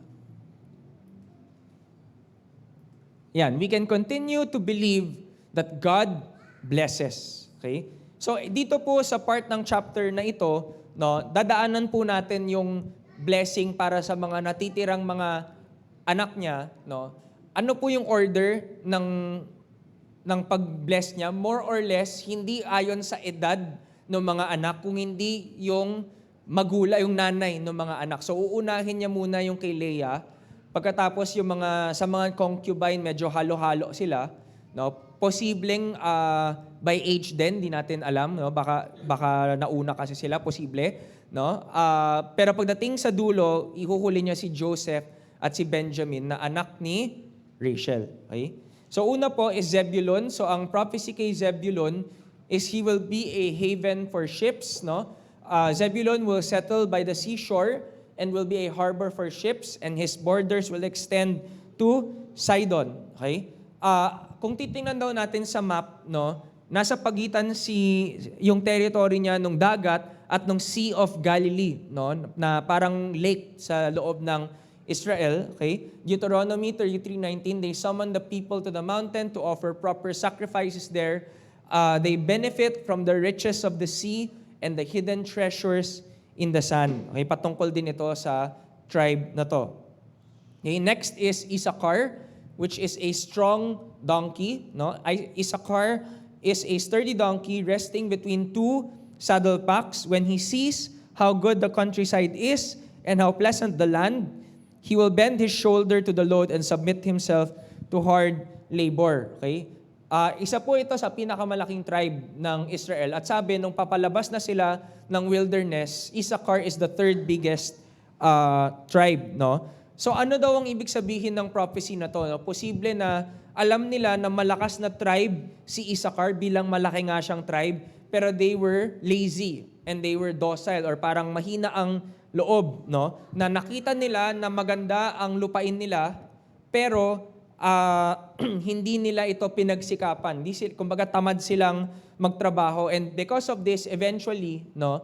C: Yan, we can continue to believe that God blesses. Okay? So dito po sa part ng chapter na ito, no, dadaanan po natin yung blessing para sa mga natitirang mga anak niya, no. Ano po yung order ng ng pag-bless niya, more or less, hindi ayon sa edad ng mga anak, kung hindi yung magulang, yung nanay ng mga anak. So uunahin niya muna yung kay Leah, pagkatapos yung sa mga concubine, medyo halo-halo sila, no? Posibleng by age din, di natin alam, no? Baka nauna kasi sila, posible, no? Pero pagdating sa dulo, ihuhuli niya si Joseph at si Benjamin na anak ni Rachel. Okay? So una po is Zebulun. So ang prophecy kay Zebulun is he will be a haven for ships, no? Zebulun will settle by the seashore and will be a harbor for ships, and his borders will extend to Sidon. Okay? Kung titingnan daw natin sa map, no, nasa pagitan yung territory niya nung dagat at nung Sea of Galilee, no, na parang lake sa loob ng Israel. Okay? Deuteronomy 33:19, they summoned the people to the mountain to offer proper sacrifices there. They benefit from the riches of the sea and the hidden treasures in the sand. Okay, patungkol din ito sa tribe na to. Okay, next is Issachar, which is a strong donkey. No? Issachar is a sturdy donkey resting between two saddle packs. When he sees how good the countryside is and how pleasant the land, he will bend his shoulder to the load and submit himself to hard labor. Okay? Isa po ito sa pinakamalaking tribe ng Israel. At sabi, nung papalabas na sila ng wilderness, Issachar is the third biggest tribe. No? So ano daw ang ibig sabihin ng prophecy na to? No? Posible na alam nila na malakas na tribe si Issachar bilang malaki nga siyang tribe, pero they were lazy and they were docile or parang mahina ang loob. No? Na nakita nila na maganda ang lupain nila, pero hindi nila ito pinagsikapan. Kumbaga tamad silang magtrabaho, and because of this, eventually, no,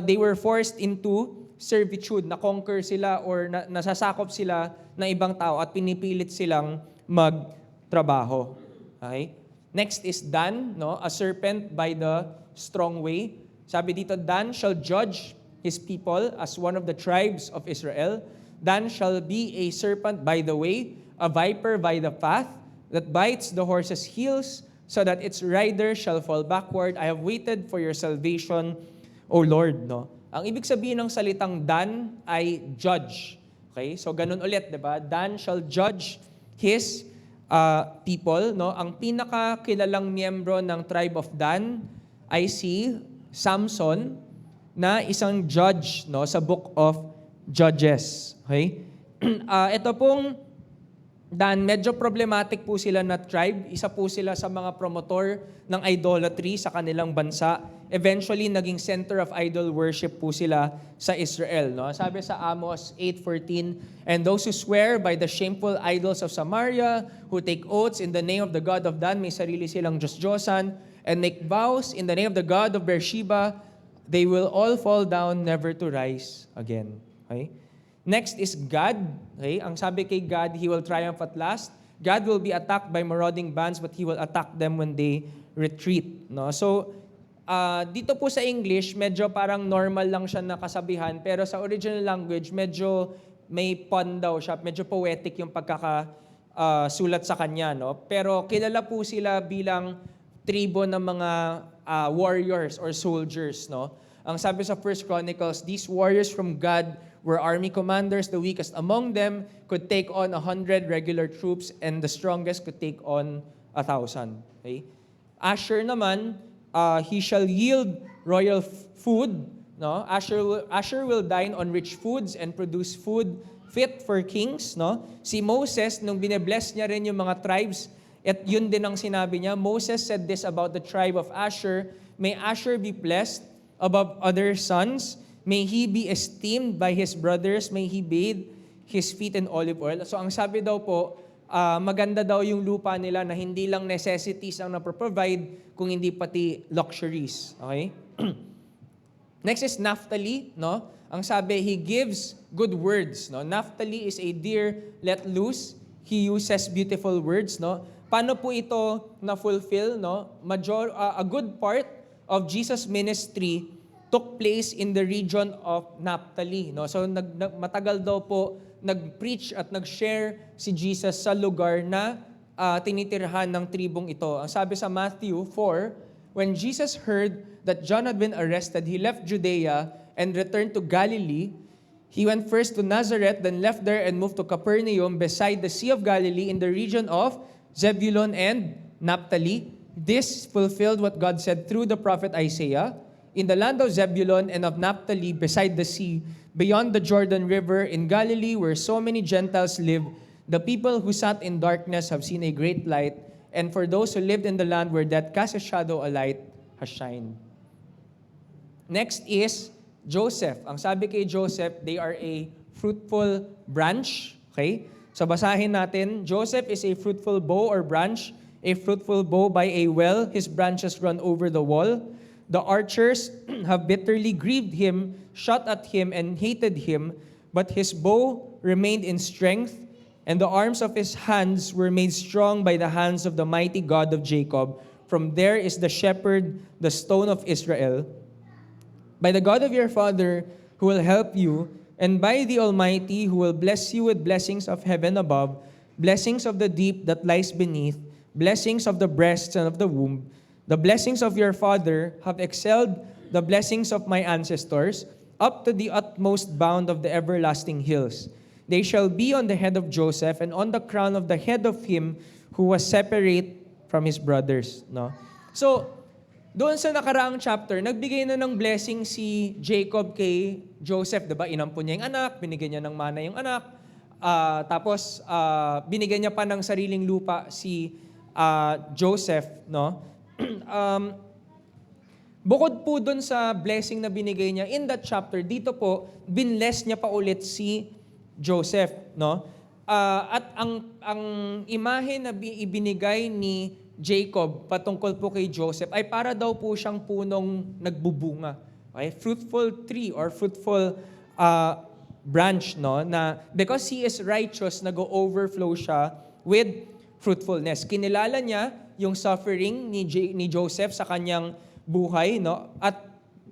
C: they were forced into servitude, na-conquer sila or nasasakop sila ng ibang tao at pinipilit silang magtrabaho. Okay? Next is Dan, no, a serpent by the strong way. Sabi dito, Dan shall judge his people as one of the tribes of Israel. Dan shall be a serpent by the way, a viper by the path, that bites the horse's heels, so that its rider shall fall backward. I have waited for your salvation, O Lord. No? Ang ibig sabihin ng salitang Dan ay judge. Okay? So ganun ulit, di ba? Dan shall judge his people. No? Ang pinakakilalang miyembro ng tribe of Dan ay si Samson, na isang judge, no, sa book of Judges. Okay? Ito pong Dan, medyo problematic po sila na tribe. Isa po sila sa mga promotor ng idolatry sa kanilang bansa. Eventually, naging center of idol worship po sila sa Israel. No? Sabi sa Amos 8:14, and those who swear by the shameful idols of Samaria, who take oaths in the name of the God of Dan, may sarili silang Diyos-Diyosan, and make vows in the name of the God of Beersheba, they will all fall down, never to rise again. Okay? Next is Gad. Okay? Ang sabi kay Gad, he will triumph at last. God will be attacked by marauding bands, but he will attack them when they retreat. No? So, dito po sa English, medyo parang normal lang siya na kasabihan, pero sa original language, medyo may pun daw siya, medyo poetic yung pagkakasulat sa kanya. No? Pero kilala po sila bilang tribo ng mga warriors or soldiers. No? Ang sabi sa 1 Chronicles, these warriors from God were army commanders. The weakest among them could take on 100 regular troops, and the strongest could take on 1,000. Okay? Asher naman, he shall yield royal food. No? Asher will dine on rich foods and produce food fit for kings. No? Si Moses, nung binebless niya rin yung mga tribes, at yun din ang sinabi niya, Moses said this about the tribe of Asher, may Asher be blessed above other sons, may he be esteemed by his brothers, may he bathe his feet in olive oil. So ang sabi daw po, maganda daw yung lupa nila na hindi lang necessities ang napro-provide, kung hindi pati luxuries. Okay? Next is Naphtali. No? Ang sabi, he gives good words. No? Naphtali is a deer let loose. He uses beautiful words. No? Paano po ito na-fulfill? No? A good part of Jesus' ministry took place in the region of Naphtali. No? So matagal daw po nag-preach at nag-share si Jesus sa lugar na tinitirhan ng tribong ito. Ang sabi sa Matthew 4, when Jesus heard that John had been arrested, he left Judea and returned to Galilee. He went first to Nazareth, then left there and moved to Capernaum beside the Sea of Galilee in the region of Zebulun and Naphtali. This fulfilled what God said through the prophet Isaiah. In the land of Zebulun and of Naphtali beside the sea, beyond the Jordan River in Galilee where so many Gentiles live, the people who sat in darkness have seen a great light, and for those who lived in the land where death cast a shadow, a light has shined. Next is Joseph. Ang sabi kay Joseph, they are a fruitful branch. Okay? So basahin natin, Joseph is a fruitful bough or branch, a fruitful bough by a well, his branches run over the wall. The archers have bitterly grieved him, shot at him, and hated him, but his bow remained in strength, and the arms of his hands were made strong by the hands of the mighty God of Jacob. From there is the shepherd, the stone of Israel. By the God of your father, who will help you, and by the Almighty, who will bless you with blessings of heaven above, blessings of the deep that lies beneath, blessings of the breasts and of the womb. The blessings of your father have excelled the blessings of my ancestors, up to the utmost bound of the everlasting hills. They shall be on the head of Joseph and on the crown of the head of him who was separate from his brothers. No? So, doon sa nakaraang chapter, nagbigay na ng blessing si Jacob kay Joseph. Diba? Inampun niya yung anak, binigyan niya ng mana yung anak, tapos binigyan niya pa ng sariling lupa si Joseph. No? Bukod po dun sa blessing na binigay niya, in that chapter, dito po, binless niya pa ulit si Joseph. No? At ang imahe na ibinigay ni Jacob patungkol po kay Joseph ay para daw po siyang punong nagbubunga. Okay? Fruitful tree or fruitful branch, no? Na because he is righteous, nag-overflow siya with fruitfulness. Kinilala niya yung suffering ni Joseph sa kanyang buhay, no? At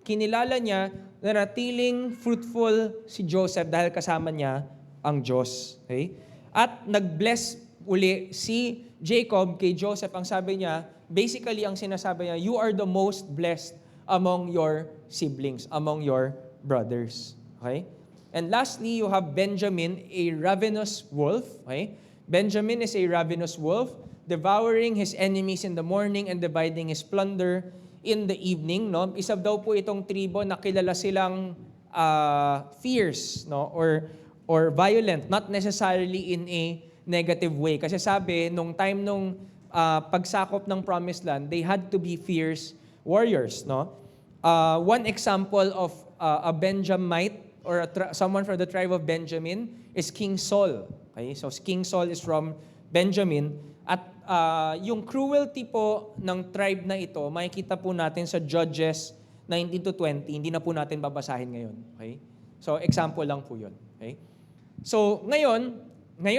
C: kinilala niya na natiling fruitful si Joseph dahil kasama niya ang Diyos. Okay? At nag-bless uli si Jacob kay Joseph. Ang sabi niya, basically ang sinasabi niya, you are the most blessed among your siblings, among your brothers. Okay? And lastly, you have Benjamin, a ravenous wolf. Okay? Benjamin is a ravenous wolf, devouring his enemies in the morning and dividing his plunder in the evening. No? Isa daw po itong tribo na kilala silang fierce, no? or violent, not necessarily in a negative way. Kasi sabi, nung time nung pagsakop ng Promised Land, they had to be fierce warriors. No? One example of a Benjamite or someone from the tribe of Benjamin is King Saul. Okay? So King Saul is from Benjamin. At yung cruelty po ng tribe na ito, makikita po natin sa Judges 19-20, hindi na po natin babasahin ngayon. Okay? So example lang po yun. Okay? So ngayon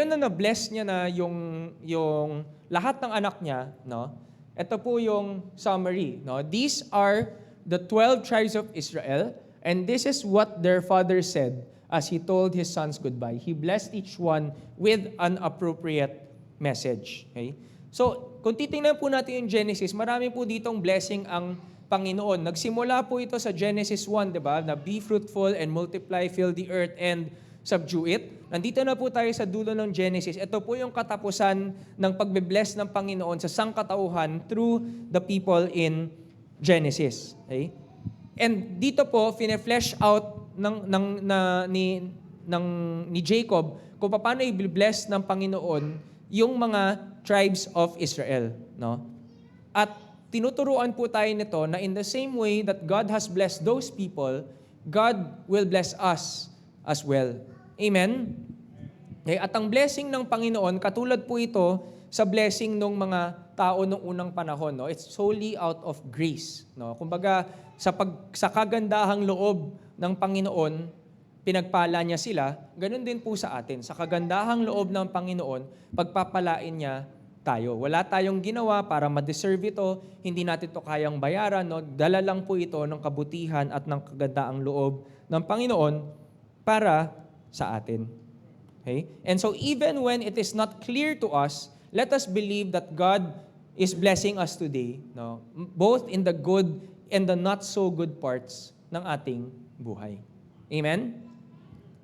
C: na na-bless niya na yung lahat ng anak niya, no? Ito po yung summary, no? These are the 12 tribes of Israel, and this is what their father said as he told his sons goodbye. He blessed each one with an appropriate message. Okay? So, kung titingnan po natin yung Genesis, marami po ditong blessing ang Panginoon. Nagsimula po ito sa Genesis 1, di ba? Na be fruitful and multiply, fill the earth and subdue it. Nandito na po tayo sa dulo ng Genesis. Ito po yung katapusan ng pagbe-bless ng Panginoon sa sangkatauhan through the people in Genesis. Okay? And dito po, fine-flesh out ni Jacob kung paano i-bless ng Panginoon yung mga tribes of Israel. No? At tinuturuan po tayo nito na in the same way that God has blessed those people, God will bless us as well. Amen? Okay, at ang blessing ng Panginoon, katulad po ito sa blessing ng mga tao noong unang panahon. No? It's solely out of grace. No? Kumbaga, sa kagandahang loob ng Panginoon, pinagpala niya sila, ganun din po sa atin. Sa kagandahang loob ng Panginoon, pagpapalain niya tayo. Wala tayong ginawa para ma-deserve ito, hindi natin ito kayang bayaran. No? Dala lang po ito ng kabutihan at ng kagandaang loob ng Panginoon para sa atin. Okay? And so even when it is not clear to us let us believe that God is blessing us today, no? Both in the good and the not so good parts ng ating buhay. Amen?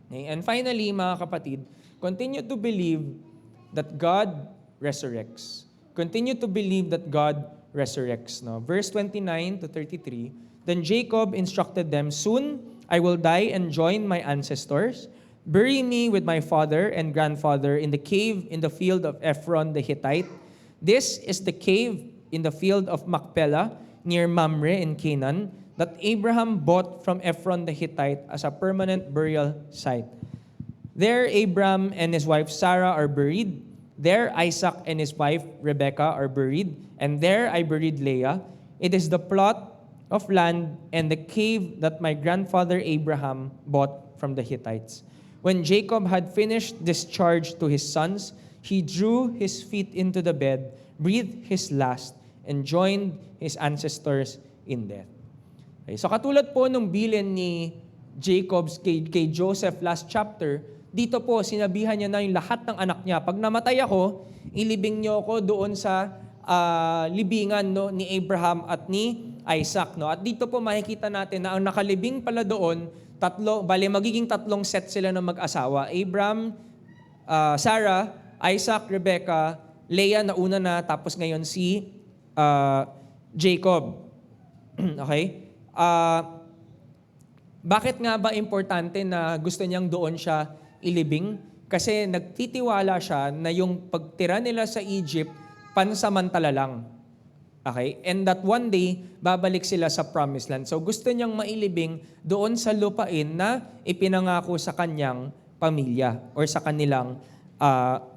C: Okay? And finally, mga kapatid, continue to believe that God resurrects. Continue to believe that God resurrects. No? Verse 29 to 33, then Jacob instructed them, soon I will die and join my ancestors. Bury me with my father and grandfather in the cave in the field of Ephron the Hittite. This is the cave in the field of Machpelah near Mamre in Canaan that Abraham bought from Ephron the Hittite as a permanent burial site. There Abram and his wife Sarah are buried. There Isaac and his wife Rebekah are buried. And there I buried Leah. It is the plot of land and the cave that my grandfather Abraham bought from the Hittites. When Jacob had finished this charge to his sons, he drew his feet into the bed, breathed his last, and joined his ancestors in death. Okay, so katulad po nung bilin ni Jacob kay Joseph last chapter, dito po sinabihan niya na yung lahat ng anak niya, pag namatay ako, ilibing niyo ako doon sa libingan ni Abraham at ni Isaac. No? At dito po makikita natin na ang nakalibing pala doon, magiging tatlong set sila ng mag-asawa. Abraham, Sarah, Isaac, Rebekah, Leah na una na, tapos ngayon si Jacob. Okay? Bakit nga ba importante na gusto niyang doon siya ilibing? Kasi nagtitiwala siya na yung pagtira nila sa Egypt, pansamantala lang. Okay? And that one day, babalik sila sa promised land. So gusto niyang mailibing doon sa lupain na ipinangako sa kanyang pamilya or sa kanilang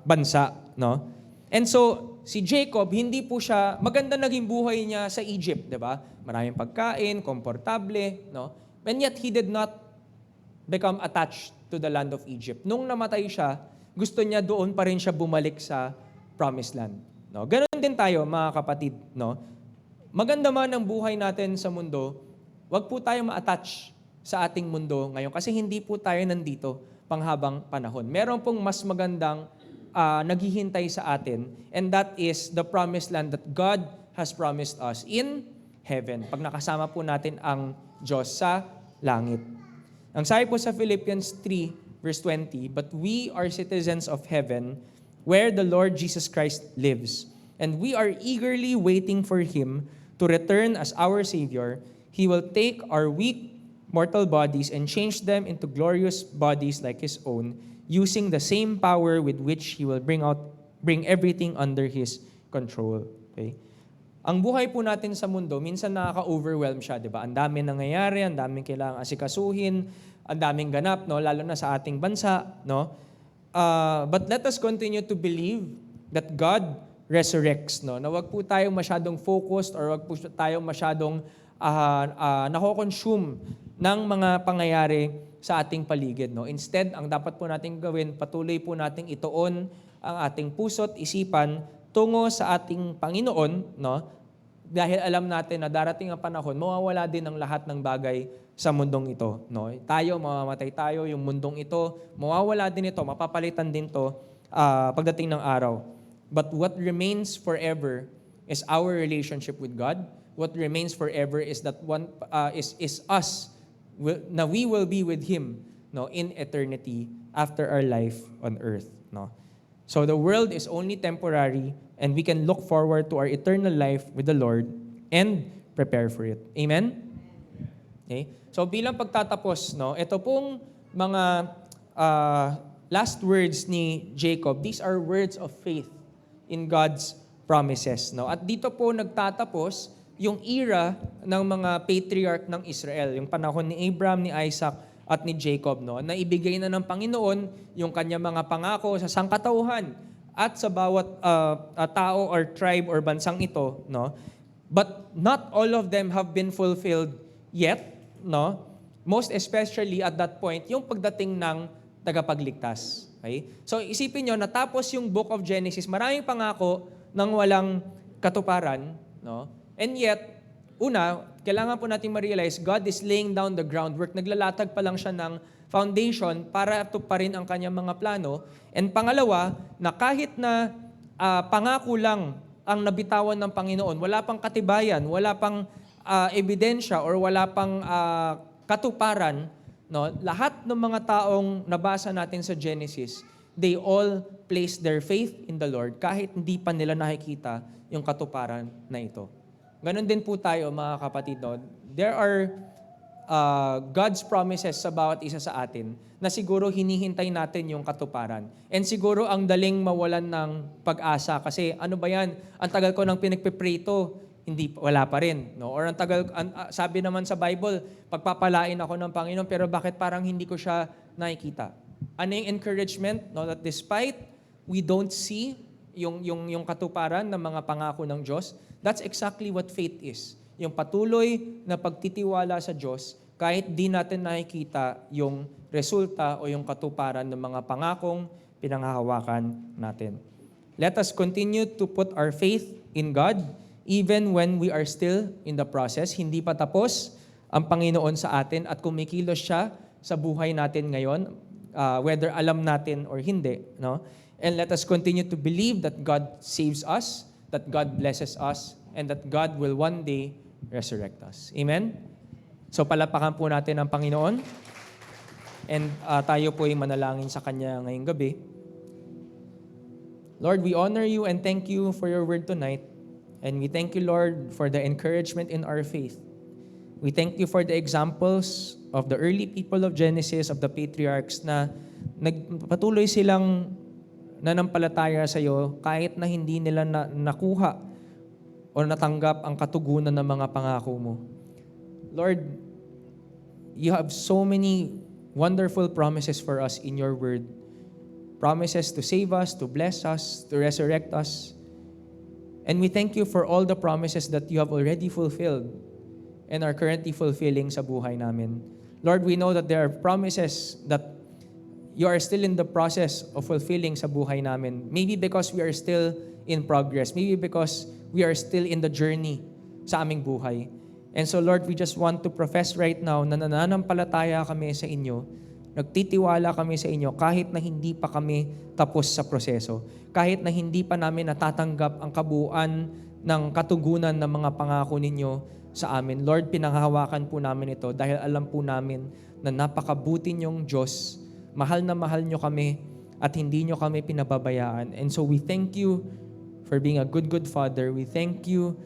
C: bansa. No? And so, si Jacob, hindi po siya, maganda naging buhay niya sa Egypt, di ba? Maraming pagkain, komportable, no? And yet, he did not become attached to the land of Egypt. Nung namatay siya, gusto niya doon pa rin siya bumalik sa promised land. No? Ganon din tayo, mga kapatid. No? Maganda man ang buhay natin sa mundo, wag po tayo ma-attach sa ating mundo ngayon kasi hindi po tayo nandito panghabang panahon. Meron pong mas magandang naghihintay sa atin, and that is the promised land that God has promised us in heaven. Pag nakasama po natin ang Diyos sa langit. Ang sabi po sa Philippians 3, verse 20, but we are citizens of heaven, where the Lord Jesus Christ lives. And we are eagerly waiting for Him to return as our Savior. He will take our weak, mortal bodies and change them into glorious bodies like His own, using the same power with which He will bring everything under His control. Okay? Ang buhay po natin sa mundo, minsan nakaka-overwhelm siya, di ba? Ang daming nangyayari, ang daming kailangang asikasuhin, ang daming ganap, no? Lalo na sa ating bansa, no? But let us continue to believe that God resurrects, no? Na wag po tayong masyadong focused or wag po tayong masyadong nako-consume ng mga pangyayari sa ating paligid, no? Instead, ang dapat po nating gawin, patuloy po nating ituon ang ating puso't isipan tungo sa ating Panginoon, no? Dahil alam natin na darating ang panahon, mawawala din ang lahat ng bagay sa mundong ito. No? Tayo, mamamatay tayo, yung mundong ito, mawawala din ito, mapapalitan din ito pagdating ng araw. But what remains forever is our relationship with God. What remains forever is that is us, na we will be with Him, no, in eternity after our life on earth. No? So the world is only temporary, and we can look forward to our eternal life with the Lord and prepare for it. Amen? Okay? So bilang pagtatapos, no, ito pong mga last words ni Jacob, these are words of faith in God's promises. No? At dito po nagtatapos yung era ng mga patriarch ng Israel, yung panahon ni Abraham, ni Isaac, at ni Jacob, no, na ibigay na ng Panginoon yung kanyang mga pangako sa sangkatauhan at sa bawat tao or tribe or bansang ito, no. But not all of them have been fulfilled yet, no. Most especially at that point, yung pagdating ng tagapagligtas. Okay? So isipin nyo, natapos yung book of Genesis, maraming pangako nang walang katuparan, no. And yet, una, kailangan po natin ma-realize, God is laying down the groundwork. Naglalatag pa lang siya ng foundation para tuparin ang kanyang mga plano. And pangalawa, na kahit na pangako lang ang nabitawan ng Panginoon. Wala pang katibayan, wala pang ebidensya or wala pang katuparan, no? Lahat ng mga taong nabasa natin sa Genesis, they all place their faith in the Lord kahit hindi pa nila nakikita yung katuparan na ito. Ganon din po tayo mga kapatid. No? There are God's promises sa bawat isa sa atin na siguro hinihintay natin yung katuparan. And siguro ang daling mawalan ng pag-asa kasi ano ba yan? Ang tagal ko nang pinagpipray ito, wala pa rin. No? Or sabi naman sa Bible, pagpapalain ako ng Panginoon pero bakit parang hindi ko siya nakikita? Ano yung encouragement? No? That despite we don't see yung katuparan ng mga pangako ng Diyos, that's exactly what faith is. Yung patuloy na pagtitiwala sa Diyos kahit di natin nakikita yung resulta o yung katuparan ng mga pangakong pinanghahawakan natin. Let us continue to put our faith in God even when we are still in the process. Hindi pa tapos ang Panginoon sa atin at kumikilos siya sa buhay natin ngayon, whether alam natin or hindi. No? And let us continue to believe that God saves us, that God blesses us, and that God will one day resurrect us. Amen? So palapakan po natin ang Panginoon. And tayo po ay manalangin sa Kanya ngayong gabi. Lord, we honor you and thank you for your word tonight. And we thank you, Lord, for the encouragement in our faith. We thank you for the examples of the early people of Genesis, of the patriarchs, na patuloy silang nanampalataya sa iyo kahit na hindi nila nakuha o natanggap ang katugunan ng mga pangako mo. Lord, you have so many wonderful promises for us in your word. Promises to save us, to bless us, to resurrect us. And we thank you for all the promises that you have already fulfilled and are currently fulfilling sa buhay namin. Lord, we know that there are promises that you are still in the process of fulfilling sa buhay namin. Maybe because we are still in progress. Maybe because we are still in the journey sa aming buhay. And so Lord, we just want to profess right now na nananampalataya kami sa inyo, nagtitiwala kami sa inyo kahit na hindi pa kami tapos sa proseso. Kahit na hindi pa namin natatanggap ang kabuuan ng katugunan ng mga pangako ninyo sa amin. Lord, pinanghahawakan po namin ito dahil alam po namin na napakabuti niyong Diyos. Mahal na mahal nyo kami at hindi nyo kami pinababayaan. And so we thank you for being a good Father. We thank you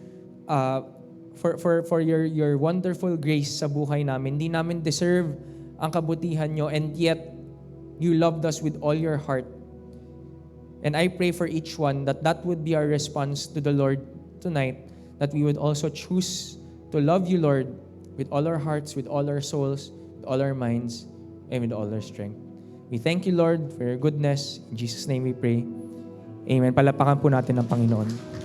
C: for your wonderful grace sa buhay namin. Hindi namin deserve ang kabutihan nyo and yet you loved us with all your heart. And I pray for each one that would be our response to the Lord tonight, that we would also choose to love you, Lord, with all our hearts, with all our souls, with all our minds, and with all our strength. We thank you, Lord, for your goodness. In Jesus' name we pray. Amen. Palapakan po natin ang Panginoon.